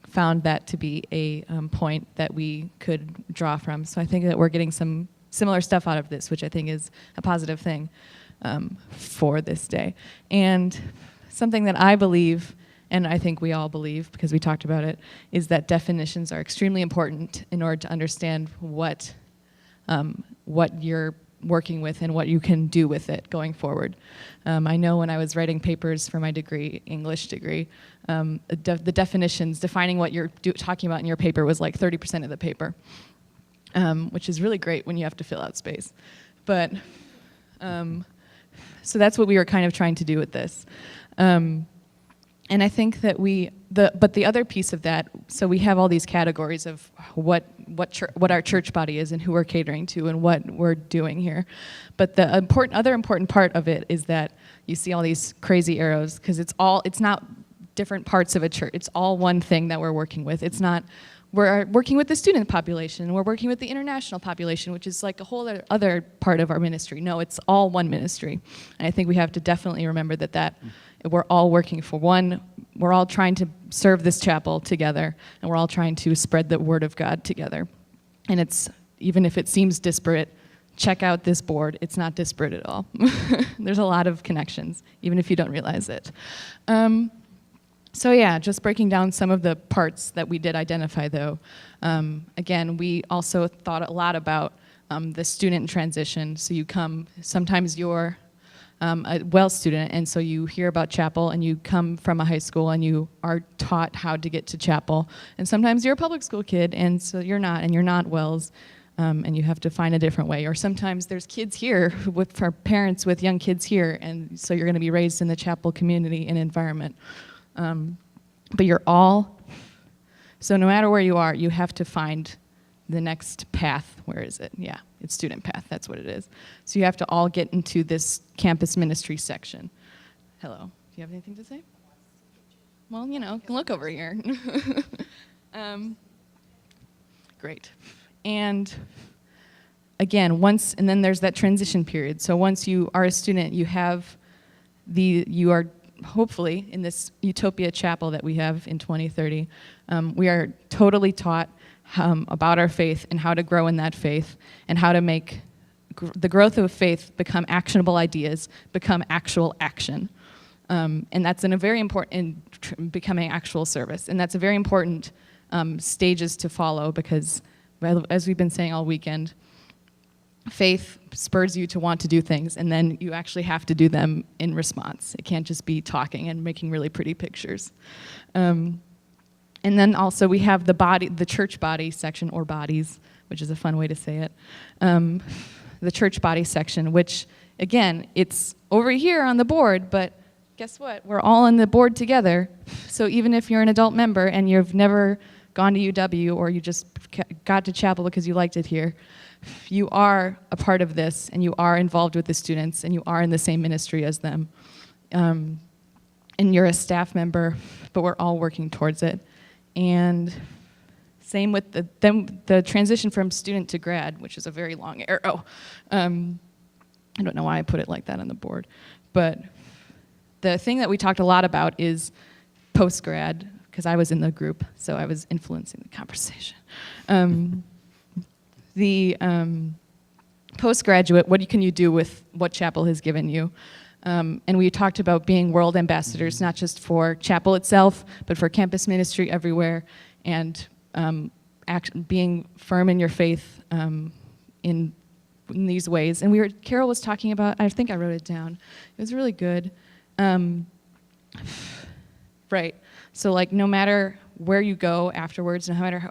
found that to be a point that we could draw from. So I think that we're getting some similar stuff out of this, which I think is a positive thing for this day. And something that I believe, and I think we all believe because we talked about it, is that definitions are extremely important in order to understand what you're working with and what you can do with it going forward. I know when I was writing papers for my degree, English degree, the definitions, defining what you're talking about in your paper was like 30% of the paper, which is really great when you have to fill out space. But, so that's what we were kind of trying to do with this. And I think that but the other piece of that, so we have all these categories of what our church body is and who we're catering to and what we're doing here. But the other important part of it is that you see all these crazy arrows because it's not different parts of a church. It's all one thing that we're working with. It's not, we're working with the student population. We're working with the international population, which is like a whole other part of our ministry. No, it's all one ministry. And I think we have to definitely remember that we're all working for one. We're all trying to serve this chapel together, and we're all trying to spread the word of God together. And it's, even if it seems disparate, check out this board. It's not disparate at all. There's a lot of connections, even if you don't realize it. So yeah, just breaking down some of the parts that we did identify, though. Again, we also thought a lot about the student transition. So you come, sometimes you're a WELL student, and so you hear about chapel, and you come from a high school, and you are taught how to get to chapel. And sometimes you're a public school kid, and so you're not WELLs, and you have to find a different way. Or sometimes there's kids here, for parents with young kids here, and so you're going to be raised in the chapel community and environment. But you're all, so no matter where you are, you have to find the next path. Where is it? Yeah, it's student path, that's what it is. So you have to all get into this campus ministry section. Hello, do you have anything to say? Well, look over here. Great. And again, and then there's that transition period. So once you are a student, you are hopefully in this Utopia Chapel that we have in 2030, we are totally taught about our faith and how to grow in that faith and how to make the growth of faith become actionable ideas, become actual action. And that's in a very important, in becoming actual service. And that's a very important stages to follow because, as we've been saying all weekend, faith spurs you to want to do things, and then you actually have to do them in response. It can't just be talking and making really pretty pictures. And then also we have the church body section, or bodies, which is a fun way to say it. The church body section, which, again, it's over here on the board, but guess what? We're all on the board together. So even if you're an adult member and you've never gone to UW or you just got to chapel because you liked it here, you are a part of this, and you are involved with the students, and you are in the same ministry as them. And you're a staff member, but we're all working towards it. And same with the transition from student to grad, which is a very long arrow. I don't know why I put it like that on the board. But the thing that we talked a lot about is post-grad, because I was in the group, so I was influencing the conversation. The postgraduate, what can you do with what Chapel has given you? And we talked about being world ambassadors, not just for Chapel itself, but for campus ministry everywhere, and being firm in your faith in these ways. And Carol was talking about, I think I wrote it down. It was really good. Right. So like no matter where you go afterwards, no matter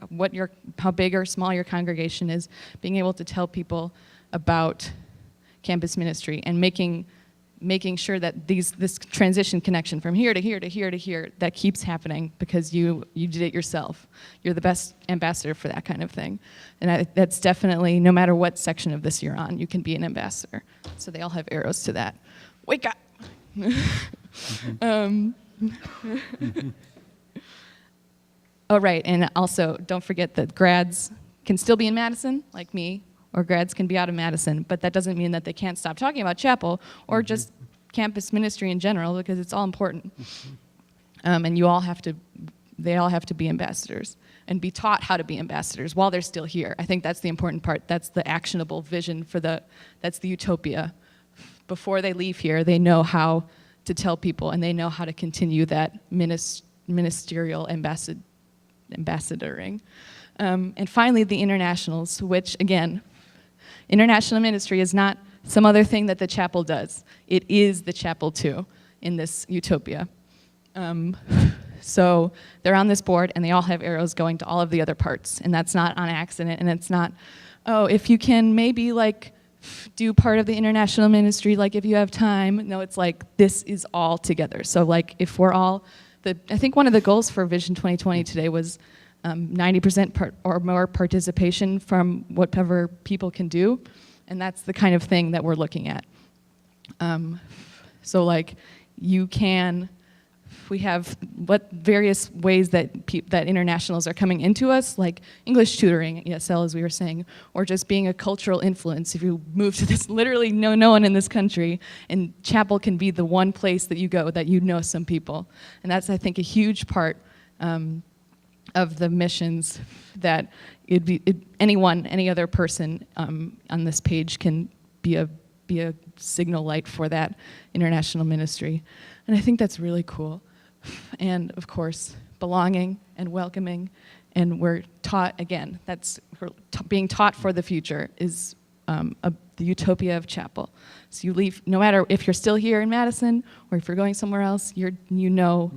how big or small your congregation is, being able to tell people about campus ministry and making sure that this transition connection from here to here to here to here, that keeps happening because you did it yourself. You're the best ambassador for that kind of thing. And that's definitely, no matter what section of this you're on, you can be an ambassador. So they all have arrows to that. Wake up. Oh, right, and also don't forget that grads can still be in Madison, like me, or grads can be out of Madison, but that doesn't mean that they can't stop talking about chapel or just campus ministry in general, because it's all important. And you all have to, they all have to be ambassadors and be taught how to be ambassadors while they're still here. I think that's the important part. That's the actionable vision for that's the utopia. Before they leave here, they know how to tell people, and they know how to continue that ministerial ambassadoring. And finally, the internationals, which again, international ministry is not some other thing that the chapel does. It is the chapel too in this utopia. So they're on this board and they all have arrows going to all of the other parts, and that's not on accident, and it's not, oh, if you can maybe like do part of the international ministry, like if you have time. No, it's like this is all together. So like if we're all, I think one of the goals for Vision 2020 today was 90% or more participation from whatever people can do, and that's the kind of thing that we're looking at. So like you can, we have what various ways that that internationals are coming into us, like English tutoring at ESL, as we were saying, or just being a cultural influence. If you move to this, literally know no one in this country, and chapel can be the one place that you go that you know some people. And that's, I think, a huge part of the missions that any other person on this page can be a signal light for that international ministry. And I think that's really cool. And of course, belonging and welcoming, and we're taught, again, being taught for the future is the utopia of chapel. So you leave, no matter if you're still here in Madison or if you're going somewhere else, you know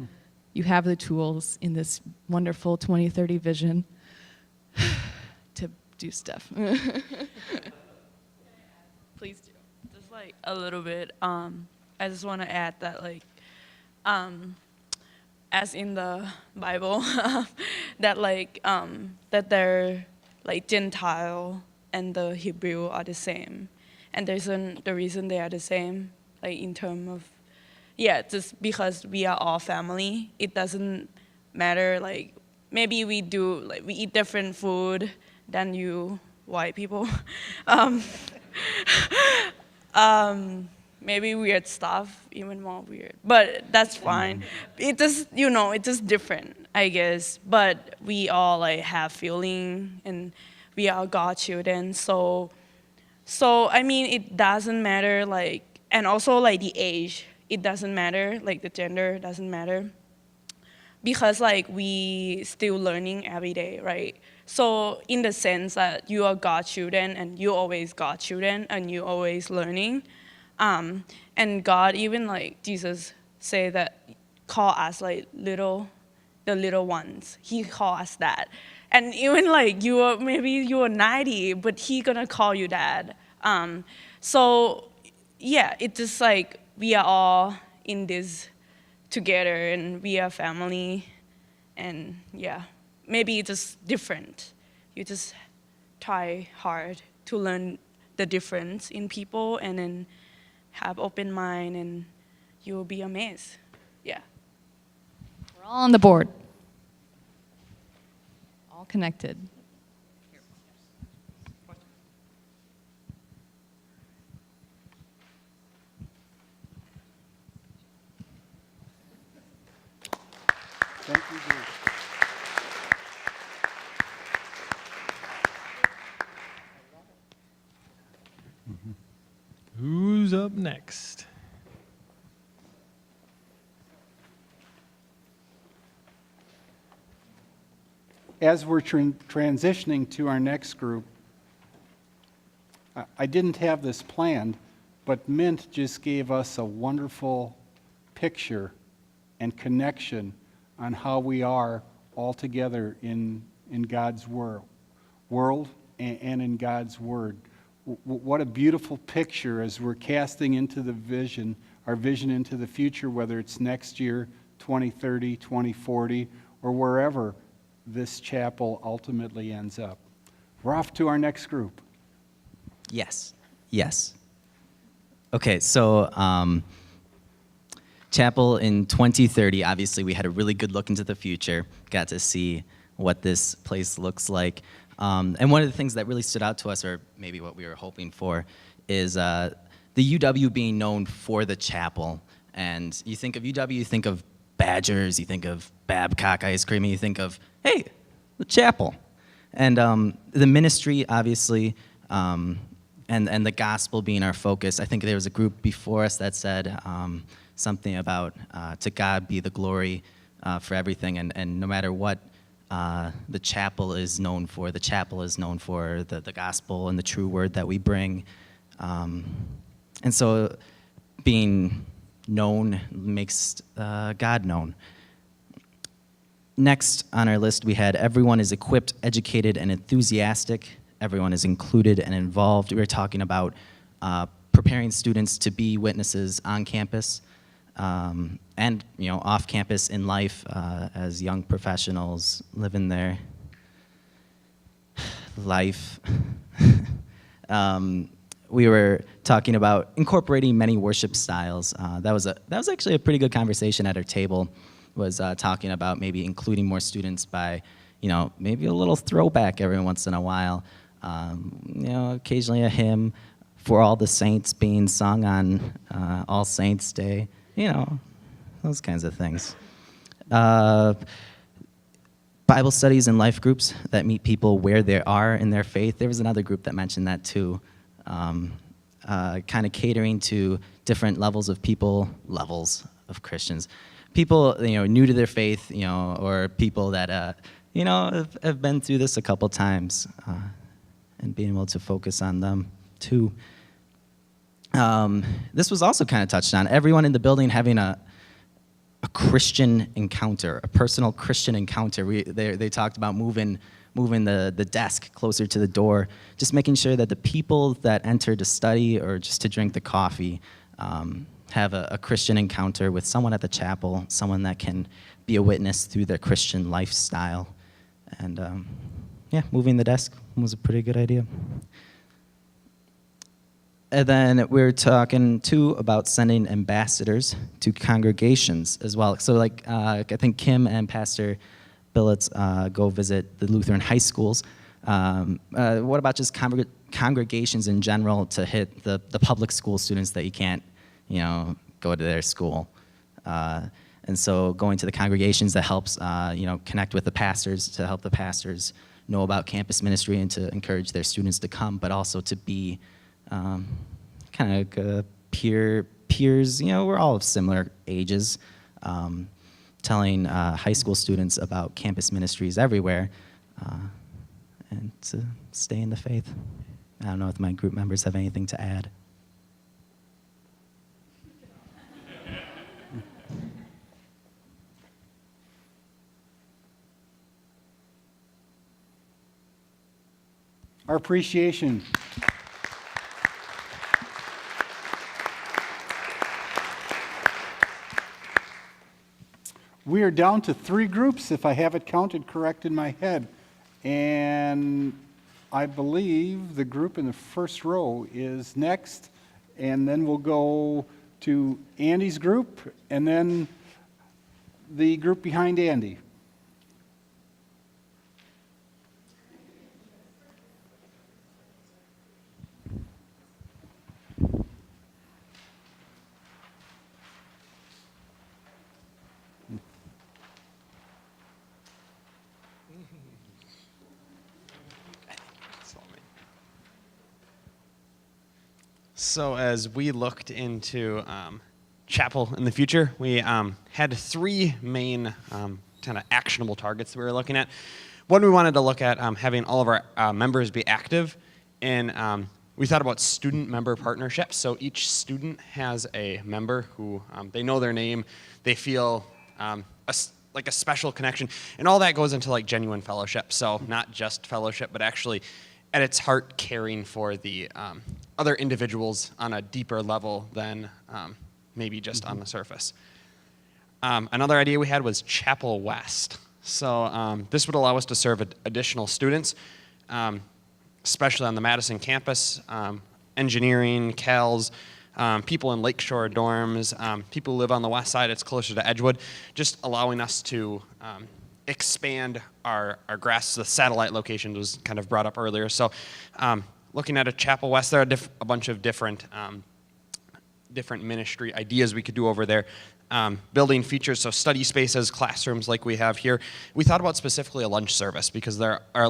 you have the tools in this wonderful 2030 vision to do stuff. Please do. Just like a little bit. I just want to add that as in the Bible, that that they're like Gentile and the Hebrew are the same, and the reason they are the same, like in terms of, just because we are all family. It doesn't matter, like maybe we eat different food than you white people. Maybe weird stuff, even more weird, but that's fine. It just, it's just different, I guess. But we all have feeling, and we are God's children. So I mean, it doesn't matter, and also the age, it doesn't matter, the gender doesn't matter, because we still learning every day, right? So in the sense that you are God's children, and you always God's children, and you always learning. And God, even Jesus say that, call us the little ones. He call us that. And even maybe you are 90, but he gonna call you dad. So yeah, it's just we are all in this together, and we are family. And yeah, maybe it's just different. You just try hard to learn the difference in people, and then have open mind, and you'll be amazed. Yeah. We're all on the board. All connected. Thank you, Bruce. Who's up next? As we're transitioning to our next group, I didn't have this planned, but Mint just gave us a wonderful picture and connection on how we are all together in God's world and in God's Word. What a beautiful picture as we're casting into the vision, our vision into the future, whether it's next year, 2030, 2040, or wherever this chapel ultimately ends up. We're off to our next group. Yes. Okay, so Chapel in 2030, obviously we had a really good look into the future, got to see what this place looks like. And one of the things that really stood out to us, or maybe what we were hoping for, is the UW being known for the chapel. And you think of UW, you think of Badgers, you think of Babcock ice cream, and you think of, hey, the chapel. And the ministry, obviously, and the gospel being our focus. I think there was a group before us that said something about to God be the glory for everything, and no matter what the chapel is known for the gospel and the true word that we bring. And so being known makes God known. Next on our list, we had everyone is equipped, educated, and enthusiastic. Everyone is included and involved. We were talking about preparing students to be witnesses on campus and off campus in life as young professionals living their life. We were talking about incorporating many worship styles. That was actually a pretty good conversation at our table. Was talking about maybe including more students by, maybe a little throwback every once in a while. Occasionally a hymn for all the saints being sung on All Saints Day. Those kinds of things. Bible studies and life groups that meet people where they are in their faith. There was another group that mentioned that too. Kind of catering to different levels of people, levels of Christians. People, new to their faith, or people that, have been through this a couple times, and being able to focus on them too. This was also kind of touched on. Everyone in the building having a Christian encounter, a personal Christian encounter. They talked about moving the desk closer to the door, just making sure that the people that enter to study or just to drink the coffee have a Christian encounter with someone at the chapel, someone that can be a witness through their Christian lifestyle. And moving the desk was a pretty good idea. And then we're talking too about sending ambassadors to congregations as well. So I think Kim and Pastor Billets go visit the Lutheran high schools. What about just congregations in general to hit the public school students that you can't, go to their school? And so going to the congregations that helps, connect with the pastors, to help the pastors know about campus ministry and to encourage their students to come, but also to be kind of peers. We're all of similar ages. Telling high school students about campus ministries everywhere and to stay in the faith. I don't know if my group members have anything to add. Our appreciation. We are down to 3 groups, if I have it counted correct in my head. And I believe the group in the first row is next, and then we'll go to Andy's group, and then the group behind Andy. So as we looked into chapel in the future, we had 3 main kind of actionable targets that we were looking at. One, we wanted to look at having all of our members be active, and we thought about student member partnerships. So each student has a member who they know their name, they feel like a special connection, and all that goes into like genuine fellowship. So not just fellowship, but actually at its heart caring for the other individuals on a deeper level than maybe just on the surface. Another idea we had was Chapel West. So this would allow us to serve additional students, especially on the Madison campus, engineering, CALS, people in Lakeshore dorms, people who live on the west side, it's closer to Edgewood, just allowing us to expand our grasp. The satellite location was kind of brought up earlier. So looking at a Chapel West, there are a bunch of different ministry ideas we could do over there. Building features, so study spaces, classrooms like we have here. We thought about specifically a lunch service because there are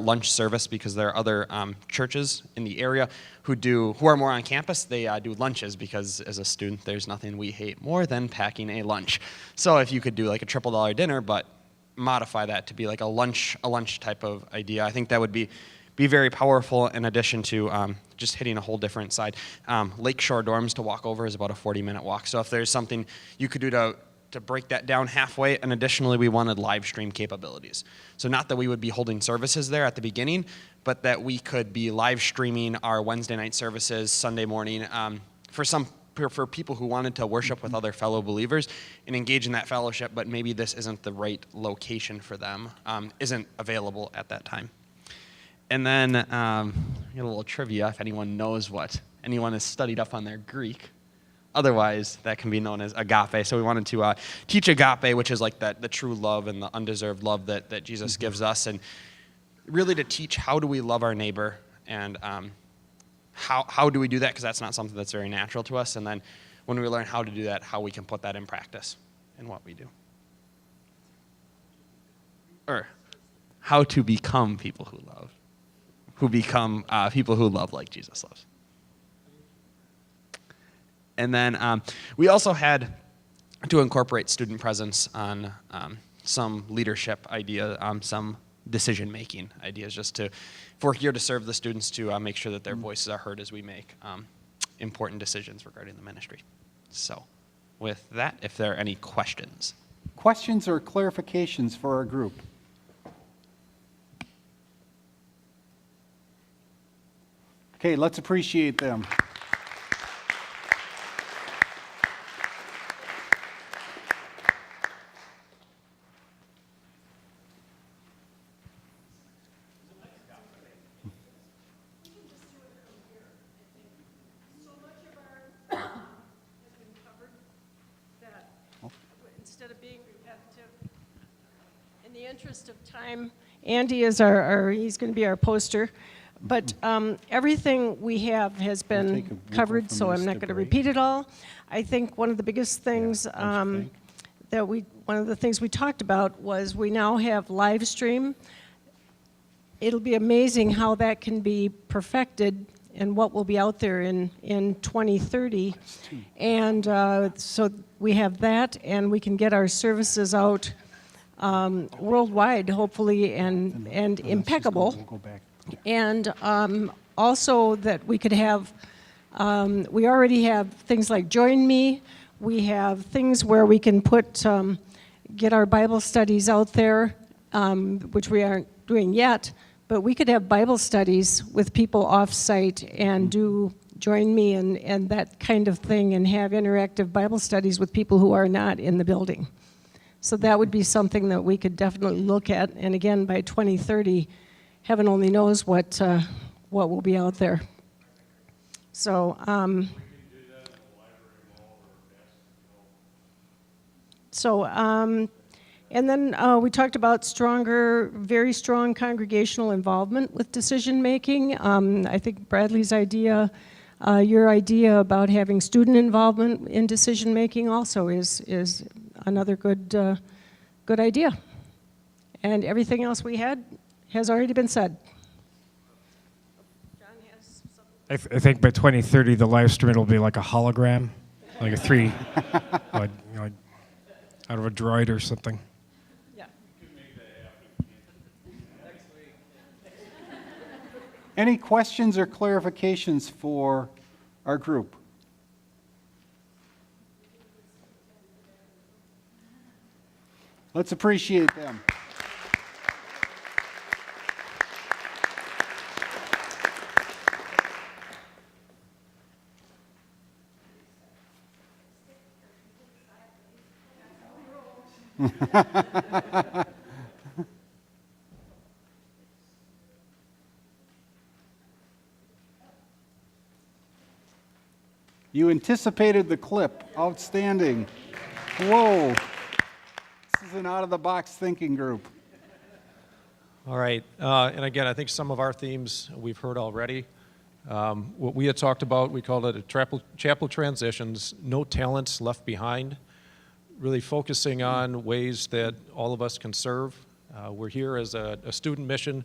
other churches in the area who are more on campus. They do lunches because as a student, there's nothing we hate more than packing a lunch. So if you could do like a $triple dinner, but modify that to be like a lunch type of idea, I think that would be very powerful in addition to just hitting a whole different side. Lakeshore dorms to walk over is about a 40-minute walk. So if there's something you could do to break that down halfway, and additionally we wanted live stream capabilities. So not that we would be holding services there at the beginning, but that we could be live streaming our Wednesday night services, Sunday morning, for people who wanted to worship with other fellow believers and engage in that fellowship, but maybe this isn't the right location for them, isn't available at that time. And then get a little trivia if anyone knows what anyone has studied up on their Greek. Otherwise, that can be known as agape. So we wanted to teach agape, which is like the true love and the undeserved love that Jesus gives us, and really to teach how do we love our neighbor and how do we do that, because that's not something that's very natural to us. And then when we learn how to do that, how we can put that in practice in what we do. Or how to become people who love. Who become people who love like Jesus loves. And then we also had to incorporate student presence on some leadership idea, some decision-making ideas, if we're here to serve the students, to make sure that their voices are heard as we make important decisions regarding the ministry. So with that, if there are any questions. Questions or clarifications for our group? Okay, let's appreciate them. Instead of being repetitive, in the interest of time, Andy is he's going to be our poster. But everything we have has been covered, so I'm not going to repeat it all. I think one of the biggest things one of the things we talked about was we now have live stream. It'll be amazing how that can be perfected and what will be out there in 2030. And so we have that, and we can get our services out worldwide, hopefully, and impeccable. And also that we could have, we already have things like Join Me. We have things where we can get our Bible studies out there, which we aren't doing yet, but we could have Bible studies with people off-site and do Join Me and that kind of thing, and have interactive Bible studies with people who are not in the building. So that would be something that we could definitely look at, and again, by 2030, heaven only knows what will be out there. So, and then we talked about very strong congregational involvement with decision making. I think Bradley's idea, your idea about having student involvement in decision making also is another good idea. And everything else we had has already been said. John has something. I think by 2030, the live stream will be like a hologram, like a like out of a droid or something. Yeah. Any questions or clarifications for our group? Let's appreciate them. You anticipated the clip. Outstanding. Whoa. This is an out-of-the-box thinking group. All right, and again, I think some of our themes we've heard already. What we had talked about, we called it a chapel transitions, no talents left behind, really focusing on ways that all of us can serve. We're here as a student mission,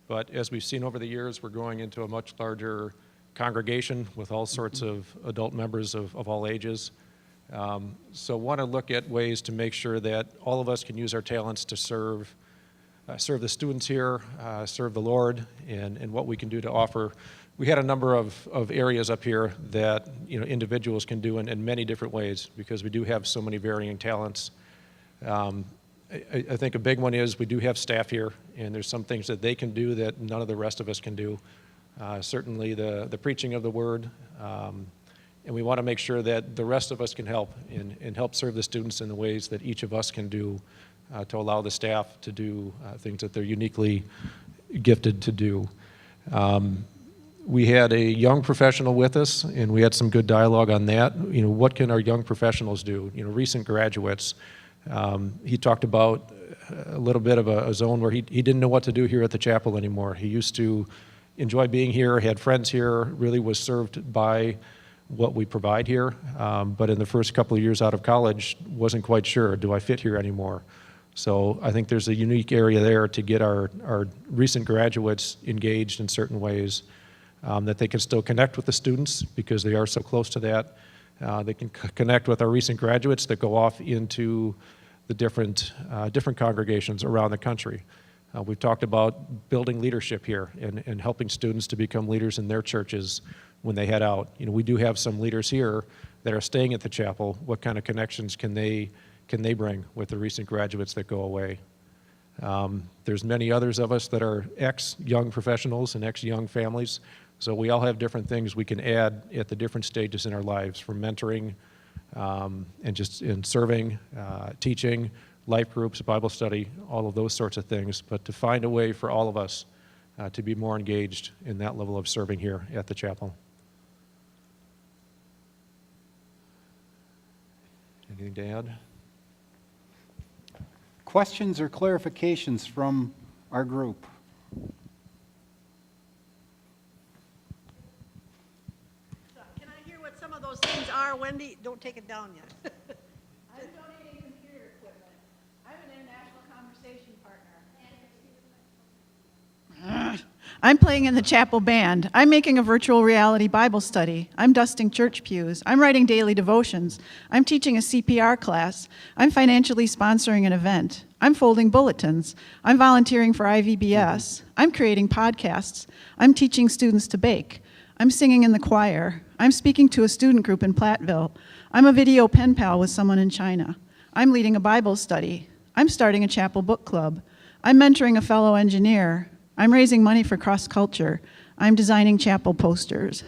but as we've seen over the years, we're going into a much larger congregation with all sorts of adult members of all ages. So want to look at ways to make sure that all of us can use our talents to serve the students here, serve the Lord, and what we can do to offer. We had a number of areas up here that individuals can do in many different ways because we do have so many varying talents. I think a big one is we do have staff here, and there's some things that they can do that none of the rest of us can do. Certainly the preaching of the Word, and we want to make sure that the rest of us can help and help serve the students in the ways that each of us can do to allow the staff to do things that they're uniquely gifted to do. We had a young professional with us, and we had some good dialogue on that. What can our young professionals do? Recent graduates. He talked about a little bit of a zone where he didn't know what to do here at the chapel anymore. He used to enjoy being here, had friends here, really was served by what we provide here, but in the first couple of years out of college, wasn't quite sure, do I fit here anymore? So I think there's a unique area there to get our recent graduates engaged in certain ways, that they can still connect with the students because they are so close to that. They can connect with our recent graduates that go off into the different congregations around the country. We've talked about building leadership here and helping students to become leaders in their churches when they head out. We do have some leaders here that are staying at the chapel. What kind of connections can they bring with the recent graduates that go away? There's many others of us that are ex-young professionals and ex-young families, so we all have different things we can add at the different stages in our lives, from mentoring and just in serving, teaching, life groups, Bible study, all of those sorts of things, but to find a way for all of us to be more engaged in that level of serving here at the chapel. Anything to add? Questions or clarifications from our group? Can I hear what some of those things are, Wendy? Don't take it down yet. I'm donating computer equipment. I'm an international conversation partner. I'm playing in the chapel band. I'm making a virtual reality Bible study. I'm dusting church pews. I'm writing daily devotions. I'm teaching a CPR class. I'm financially sponsoring an event. I'm folding bulletins. I'm volunteering for IVBS. I'm creating podcasts. I'm teaching students to bake. I'm singing in the choir. I'm speaking to a student group in Platteville. I'm a video pen pal with someone in China. I'm leading a Bible study. I'm starting a chapel book club. I'm mentoring a fellow engineer. I'm raising money for Cross Culture. I'm designing chapel posters.